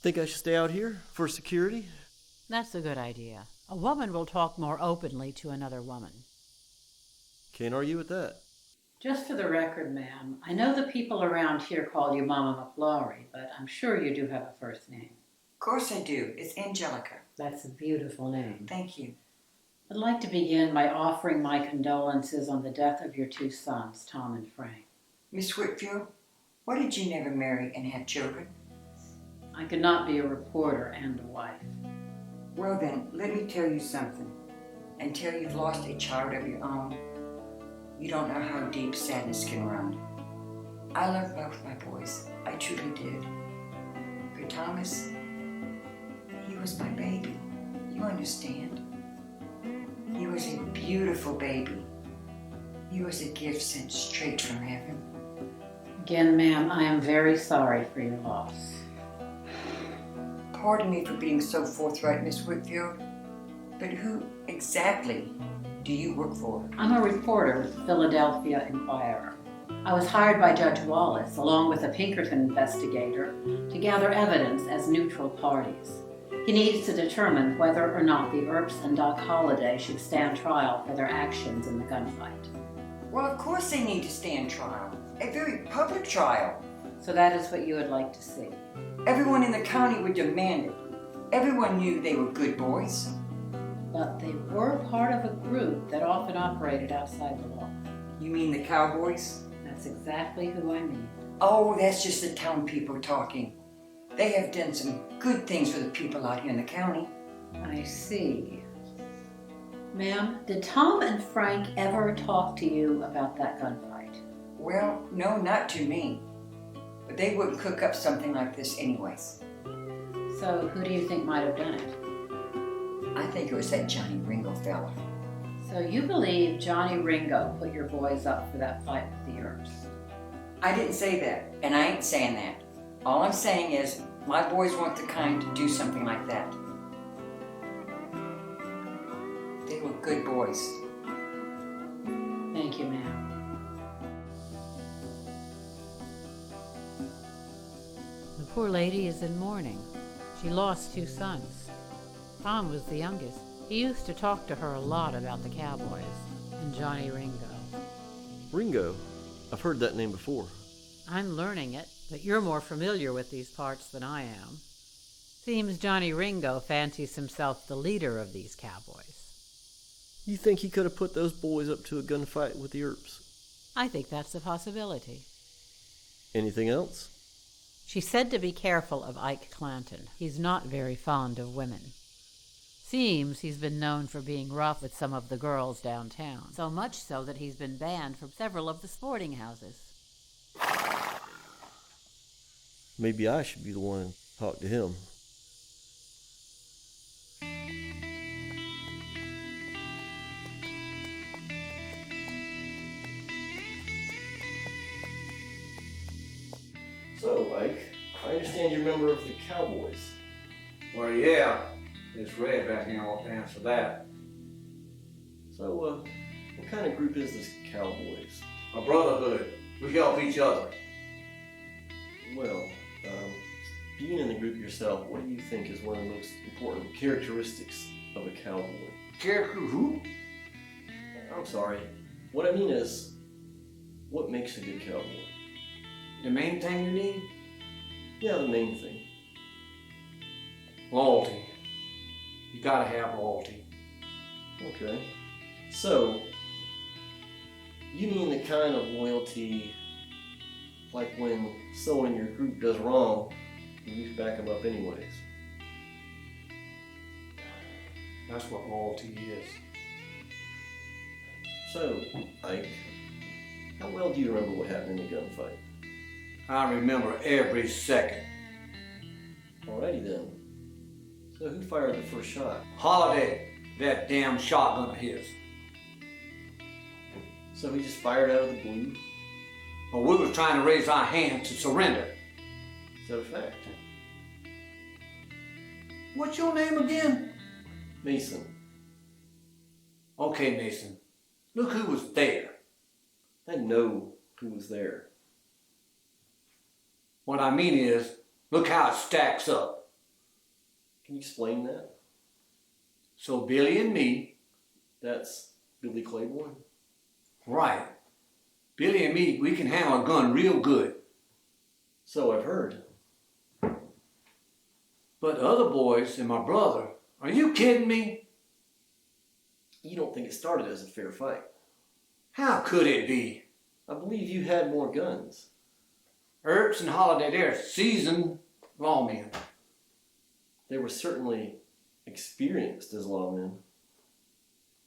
Think I should stay out here for security? That's a good idea. A woman will talk more openly to another woman. Can't argue with that. Just for the record, ma'am, I know the people around here call you Mama McClary, but I'm sure you do have a first name. Of course I do. It's Angelica. That's a beautiful name. Thank you. I'd like to begin by offering my condolences on the death of your 2 sons, Tom and Frank. Miss Whitfield, why did you never marry and have children? I could not be a reporter and a wife. Well then, let me tell you something. Until you've lost a child of your own, you don't know how deep sadness can run. I love both my boys. I truly did. But Thomas, he was my baby. You understand? He was a beautiful baby. He was a gift sent straight from heaven. Again, ma'am, I am very sorry for your loss. Pardon me for being so forthright, Miss Whitfield, but who exactly do you work for? I'm a reporter with the Philadelphia Inquirer. I was hired by Judge Wallace, along with a Pinkerton investigator, to gather evidence as neutral parties. He needs to determine whether or not the Earps and Doc Holliday should stand trial for their actions in the gunfight. Well, of course they need to stand trial. A very public trial. So that is what you would like to see. Everyone in the county would demand it. Everyone knew they were good boys. But they were part of a group that often operated outside the law. You mean the cowboys? That's exactly who I mean. Oh, that's just the town people talking. They have done some good things for the people out here in the county. I see. Ma'am, did Tom and Frank ever talk to you about that gunfight? Well, no, not to me. But they wouldn't cook up something like this anyways. So who do you think might have done it? I think it was that Johnny Ringo fella. So you believe Johnny Ringo put your boys up for that fight with the Earps? I didn't say that, and I ain't saying that. All I'm saying is, my boys weren't the kind to do something like that. They were good boys. Thank you, ma'am. The poor lady is in mourning. She lost 2 sons. Tom was the youngest. He used to talk to her a lot about the cowboys and Johnny Ringo. Ringo? I've heard that name before. I'm learning it, but you're more familiar with these parts than I am. Seems Johnny Ringo fancies himself the leader of these cowboys. You think he could have put those boys up to a gunfight with the Earps? I think that's a possibility. Anything else? She said to be careful of Ike Clanton. He's not very fond of women. Seems he's been known for being rough with some of the girls downtown, so much so that he's been banned from several of the sporting houses. Maybe I should be the one to talk to him. So, Ike, I understand you're a member of the Cowboys. Well, yeah. It's Red back here won't answer that. So, what kind of group is this Cowboys? A brotherhood. We help each other. Well, being in the group yourself, what do you think is one of the most important characteristics of a cowboy? Who? I'm sorry. What I mean is, what makes a good cowboy? The main thing you need? Yeah, the main thing. Loyalty. You gotta have loyalty. Okay. So, you mean the kind of loyalty like when someone in your group does wrong, you back them up anyways? That's what loyalty is. So, Ike, how well do you remember what happened in the gunfight? I remember every second. Alrighty then. So who fired the first shot? Holliday, that damn shotgun of his. So he just fired out of the blue? Well, we was trying to raise our hand to surrender. Is that a fact? What's your name again? Mason. Okay, Mason. Look who was there. I know who was there. What I mean is, look how it stacks up. Can you explain that? So Billy and me. That's Billy Claiborne? Right. Billy and me, we can handle a gun real good. So I've heard. But the other boys and my brother, are you kidding me? You don't think it started as a fair fight? How could it be? I believe you had more guns. Earps and Holiday, they're seasoned lawmen. They were certainly experienced as lawmen.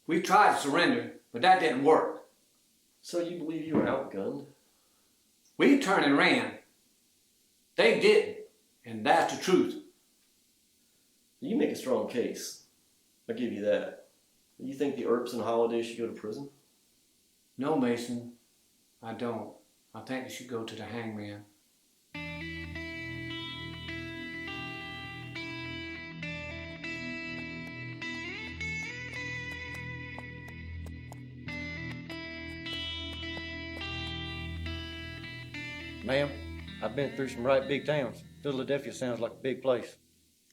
We tried to surrender, but that didn't work. So you believe you were outgunned? We turned and ran. They didn't, and that's the truth. You make a strong case. I'll give you that. You think the Earps and Holiday should go to prison? No, Mason, I don't. I think they should go to the hangman. Ma'am, I've been through some right big towns. Philadelphia sounds like a big place.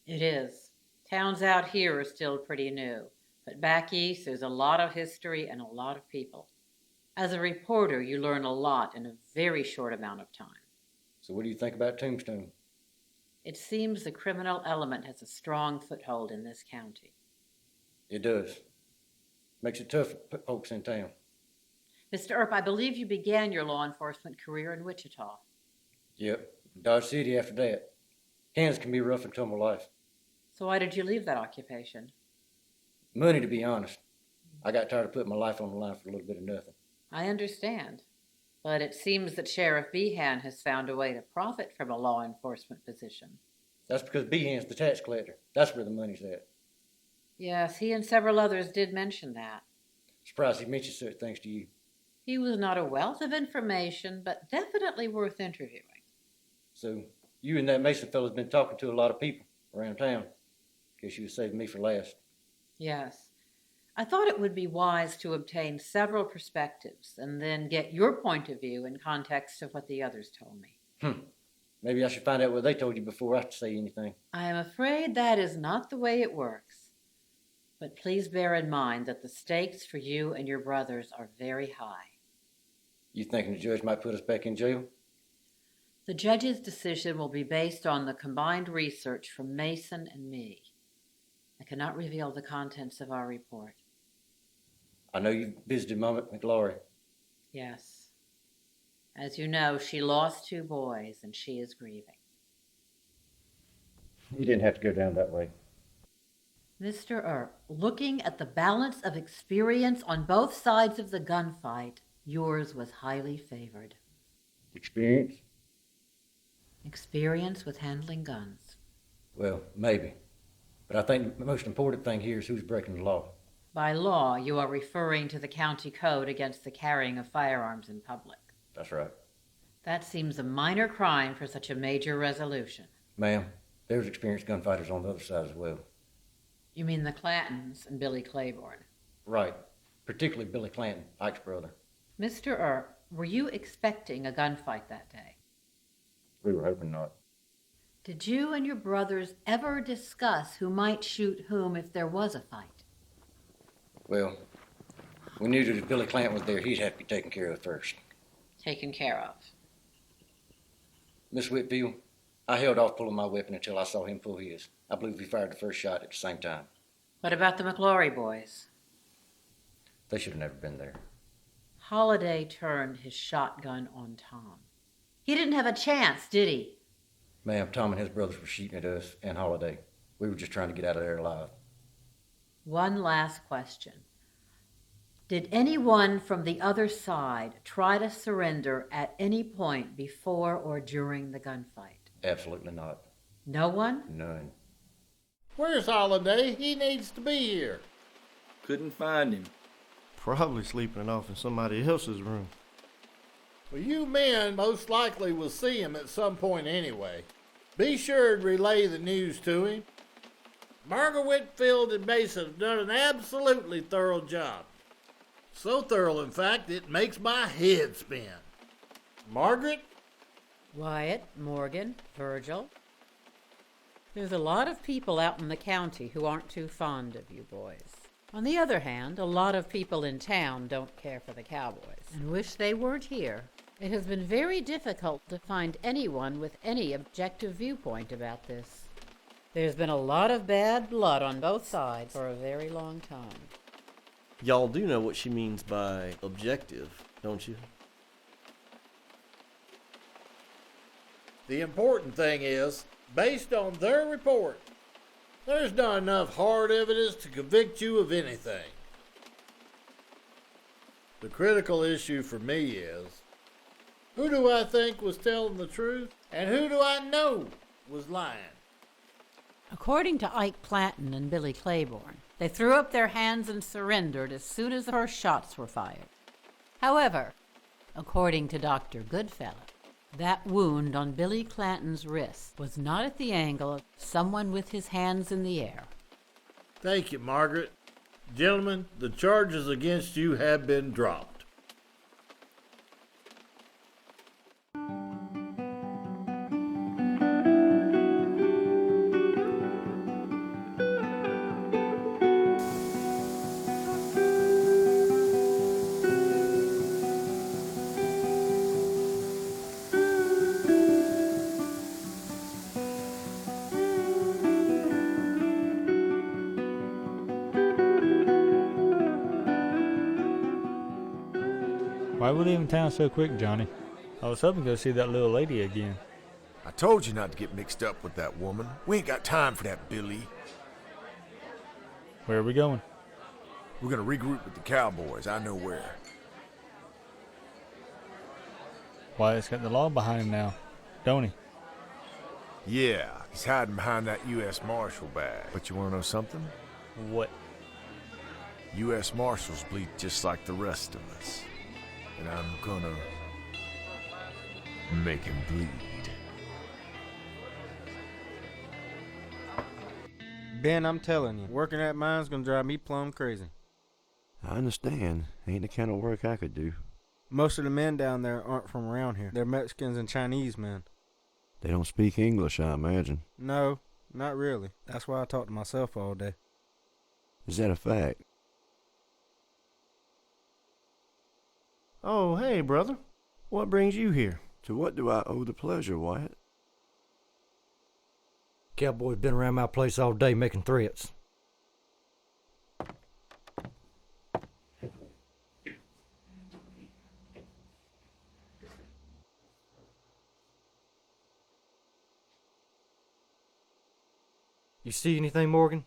It is. Towns out here are still pretty new, but back east there's a lot of history and a lot of people. As a reporter, you learn a lot in a very short amount of time. So what do you think about Tombstone? It seems the criminal element has a strong foothold in this county. It does. Makes it tough to put folks in town. Mr. Earp, I believe you began your law enforcement career in Wichita. Yep. Dodge City after that. Kansas can be rough and tumble life. So why did you leave that occupation? Money, to be honest. I got tired of putting my life on the line for a little bit of nothing. I understand. But it seems that Sheriff Behan has found a way to profit from a law enforcement position. That's because Behan's the tax collector. That's where the money's at. Yes, he and several others did mention that. Surprised he mentioned such things to you. He was not a wealth of information, but definitely worth interviewing. So, you and that Mason fellow's been talking to a lot of people around town. Guess you was saving me for last. Yes. I thought it would be wise to obtain several perspectives and then get your point of view in context of what the others told me. Maybe I should find out what they told you before I say anything. I am afraid that is not the way it works. But please bear in mind that the stakes for you and your brothers are very high. You thinking the judge might put us back in jail? The judge's decision will be based on the combined research from Mason and me. I cannot reveal the contents of our report. I know you visited Mama McLaury. Yes. As you know, she lost 2 boys and she is grieving. You didn't have to go down that way. Mr. Earp, looking at the balance of experience on both sides of the gunfight, yours was highly favored. Experience? Experience with handling guns. Well, maybe. But I think the most important thing here is who's breaking the law. By law, you are referring to the county code against the carrying of firearms in public. That's right. That seems a minor crime for such a major resolution. Ma'am, there's experienced gunfighters on the other side as well. You mean the Clantons and Billy Claiborne? Right. Particularly Billy Clanton, Ike's brother. Mr. Earp, were you expecting a gunfight that day? We were hoping not. Did you and your brothers ever discuss who might shoot whom if there was a fight? Well, we knew that if Billy Clanton was there, he'd have to be taken care of first. Taken care of. Miss Whitfield, I held off pulling my weapon until I saw him pull his. I believe we fired the first shot at the same time. What about the McLaury boys? They should have never been there. Holiday turned his shotgun on Tom. He didn't have a chance, did he? Ma'am, Tom and his brothers were shooting at us and Holiday. We were just trying to get out of there alive. One last question. Did anyone from the other side try to surrender at any point before or during the gunfight? Absolutely not. No one? None. Where's Holiday? He needs to be here. Couldn't find him. Probably sleeping off in somebody else's room. Well, you men most likely will see him at some point anyway. Be sure to relay the news to him. Margaret Whitfield and Mason have done an absolutely thorough job. So thorough, in fact, it makes my head spin. Margaret? Wyatt, Morgan, Virgil. There's a lot of people out in the county who aren't too fond of you boys. On the other hand, a lot of people in town don't care for the Cowboys and wish they weren't here. It has been very difficult to find anyone with any objective viewpoint about this. There's been a lot of bad blood on both sides for a very long time. Y'all do know what she means by objective, don't you? The important thing is, based on their report, there's not enough hard evidence to convict you of anything. The critical issue for me is, who do I think was telling the truth, and who do I know was lying? According to Ike Clanton and Billy Claiborne, they threw up their hands and surrendered as soon as the first shots were fired. However, according to Dr. Goodfellow, that wound on Billy Clanton's wrist was not at the angle of someone with his hands in the air. Thank you, Margaret. Gentlemen, the charges against you have been dropped. Why are we leaving town so quick, Johnny? I was hoping to go see that little lady again. I told you not to get mixed up with that woman. We ain't got time for that, Billy. Where are we going? We're gonna regroup with the Cowboys. I know where. Wyatt's got the law behind him now, don't he? Yeah, he's hiding behind that U.S. Marshal badge. But you wanna know something? What? U.S. Marshals bleed just like the rest of us. And I'm gonna make him bleed. Ben, I'm telling you, working that mine's gonna drive me plumb crazy. I understand. Ain't the kind of work I could do. Most of the men down there aren't from around here. They're Mexicans and Chinese men. They don't speak English, I imagine. No, not really. That's why I talk to myself all day. Is that a fact? Oh, hey, brother. What brings you here? To what do I owe the pleasure, Wyatt? Cowboy's been around my place all day making threats. You see anything, Morgan?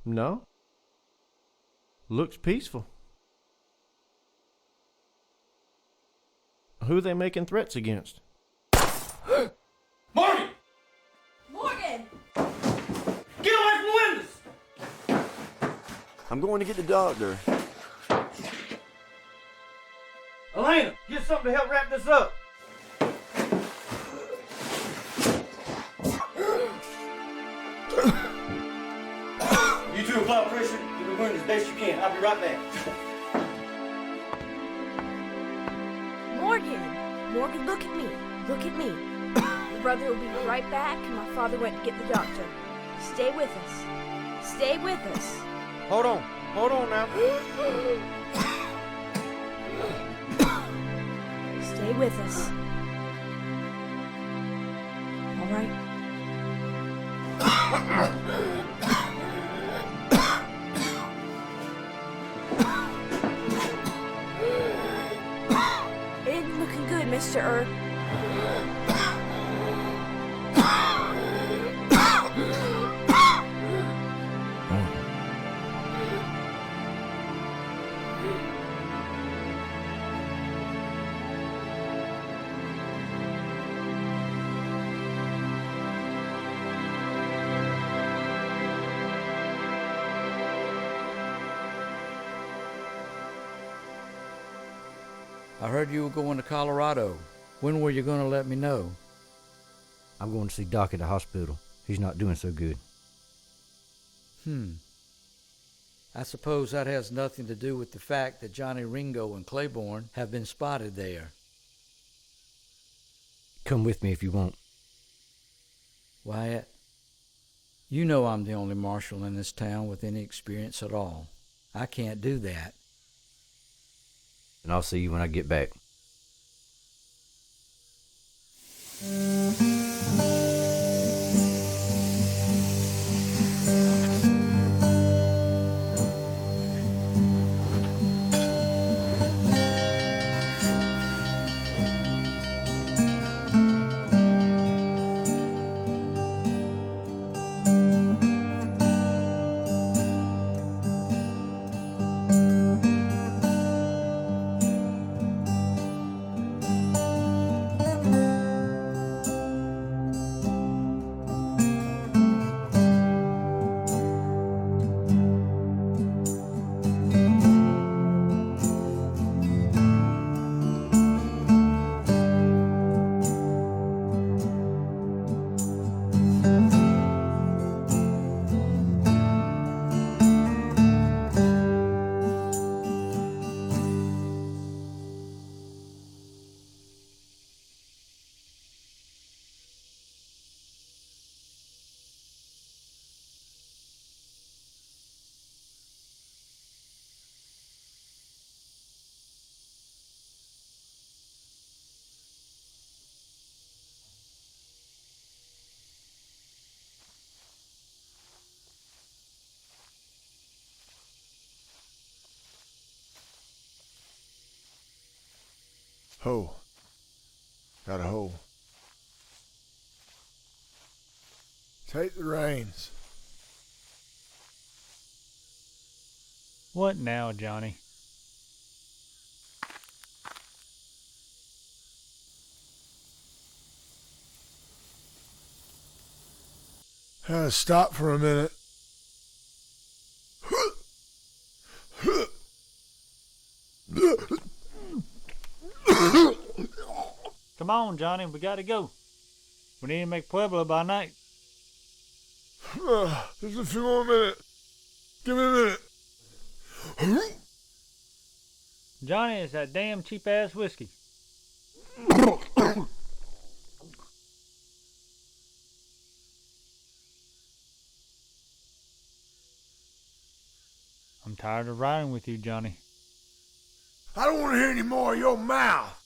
No. Looks peaceful. Who are they making threats against? Morgan! Morgan! Get away from the windows! I'm going to get the doctor. Elena, get something to help wrap this up. You two apply pressure to the wound as best you can. I'll be right back. Morgan, look at me. Look at me. Your brother will be right back, and my father went to get the doctor. Stay with us. Stay with us. Hold on now. Stay with us. All right? It ain't looking good, Mr. Earp. I heard you were going to Colorado. When were you going to let me know? I'm going to see Doc at the hospital. He's not doing so good. I suppose that has nothing to do with the fact that Johnny Ringo and Claiborne have been spotted there. Come with me if you want. Wyatt, you know I'm the only marshal in this town with any experience at all. I can't do that. And I'll see you when I get back. Ho. Got a hoe. Take the reins. What now, Johnny? Stop for a minute. Come on, Johnny, we gotta go. We need to make Pueblo by night. Just a few more minutes. Give me a minute. Johnny, it's that damn cheap-ass whiskey. I'm tired of riding with you, Johnny. I don't want to hear any more of your mouth.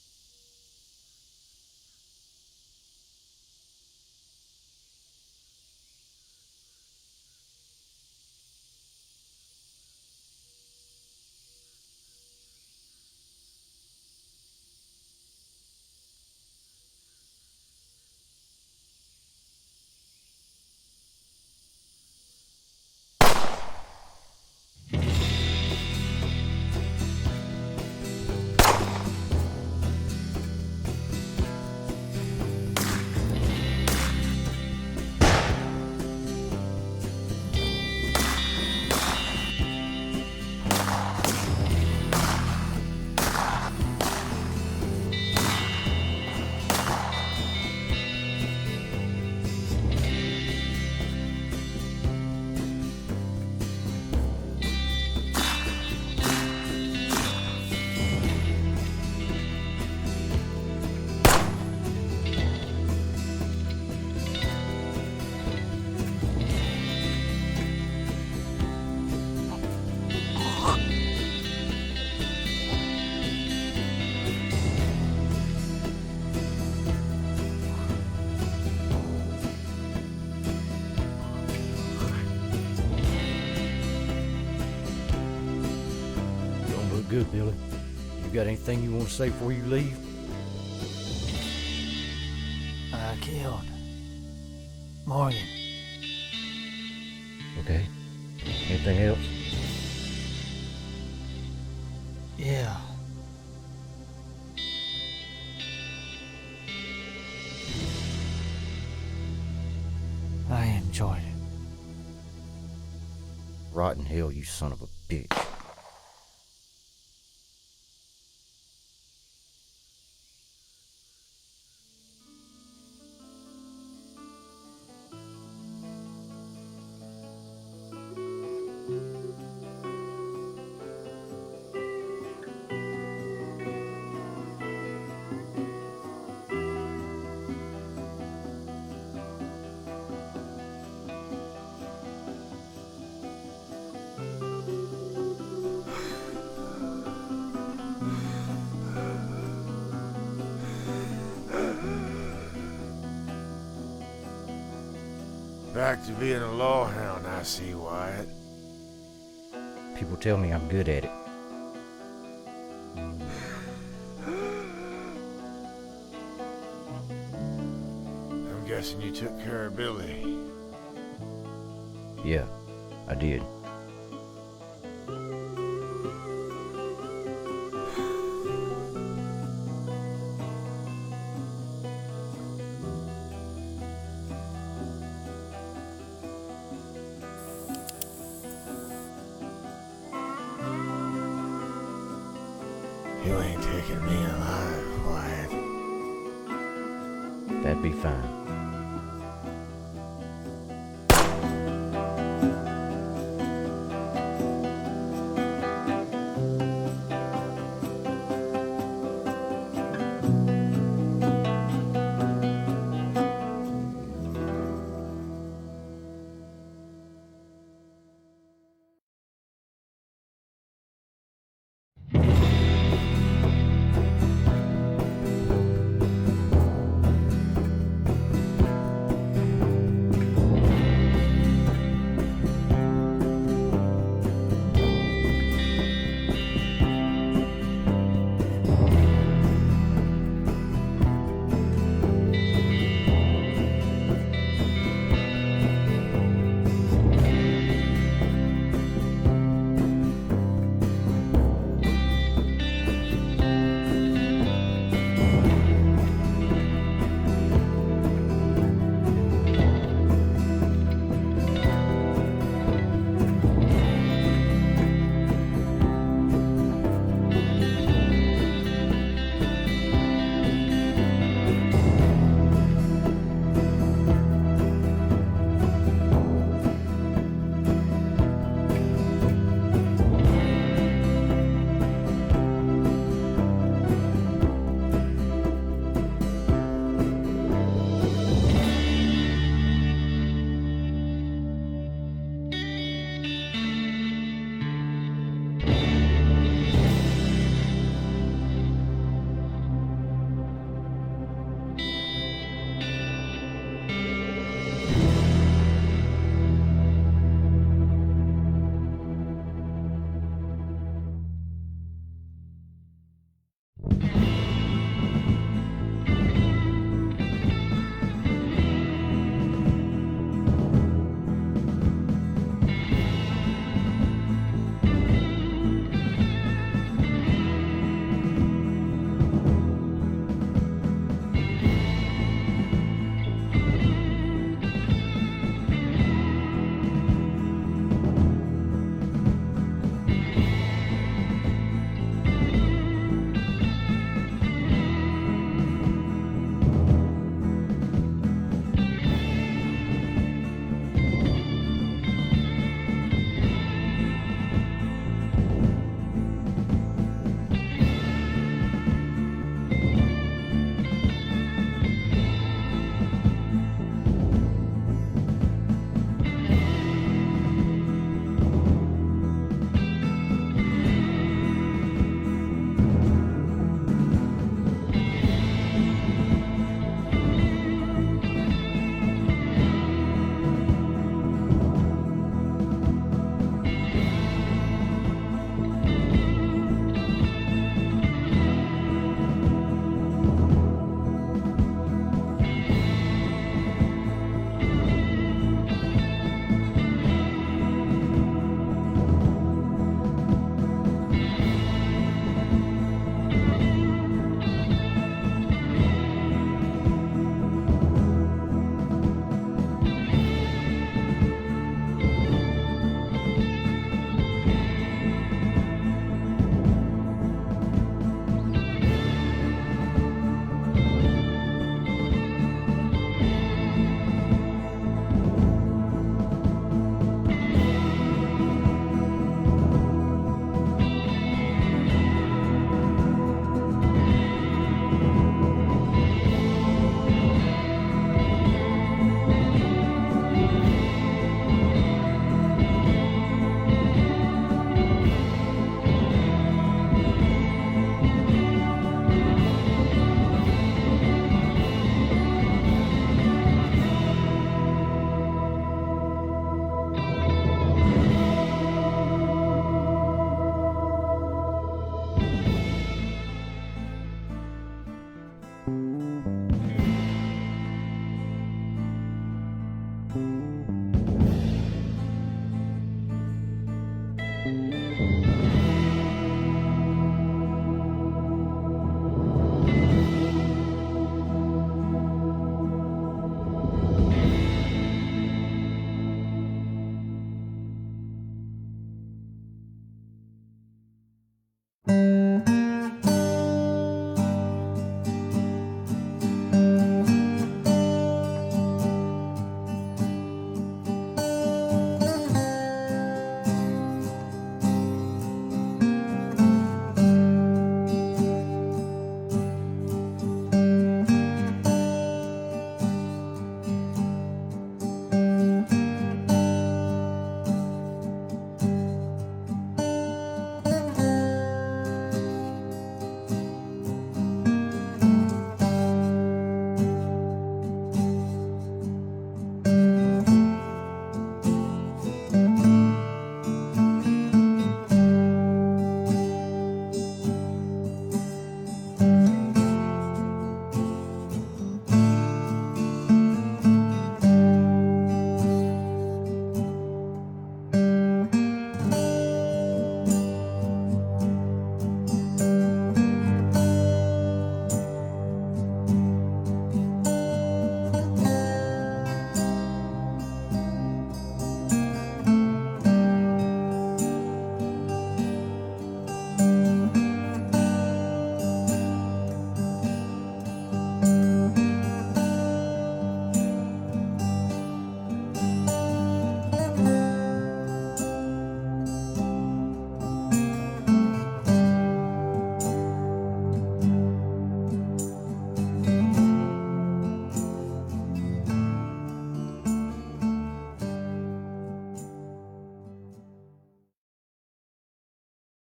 Good, Billy. You got anything you want to say before you leave? I killed Morgan. Okay. Anything else? Yeah. I enjoyed it. Rotten hell, you son of a bitch. Back to being a lawhound, I see, Wyatt. People tell me I'm good at it. I'm guessing you took care of Billy. Yeah, I did. You ain't taking me alive, Wyatt. That'd be fine.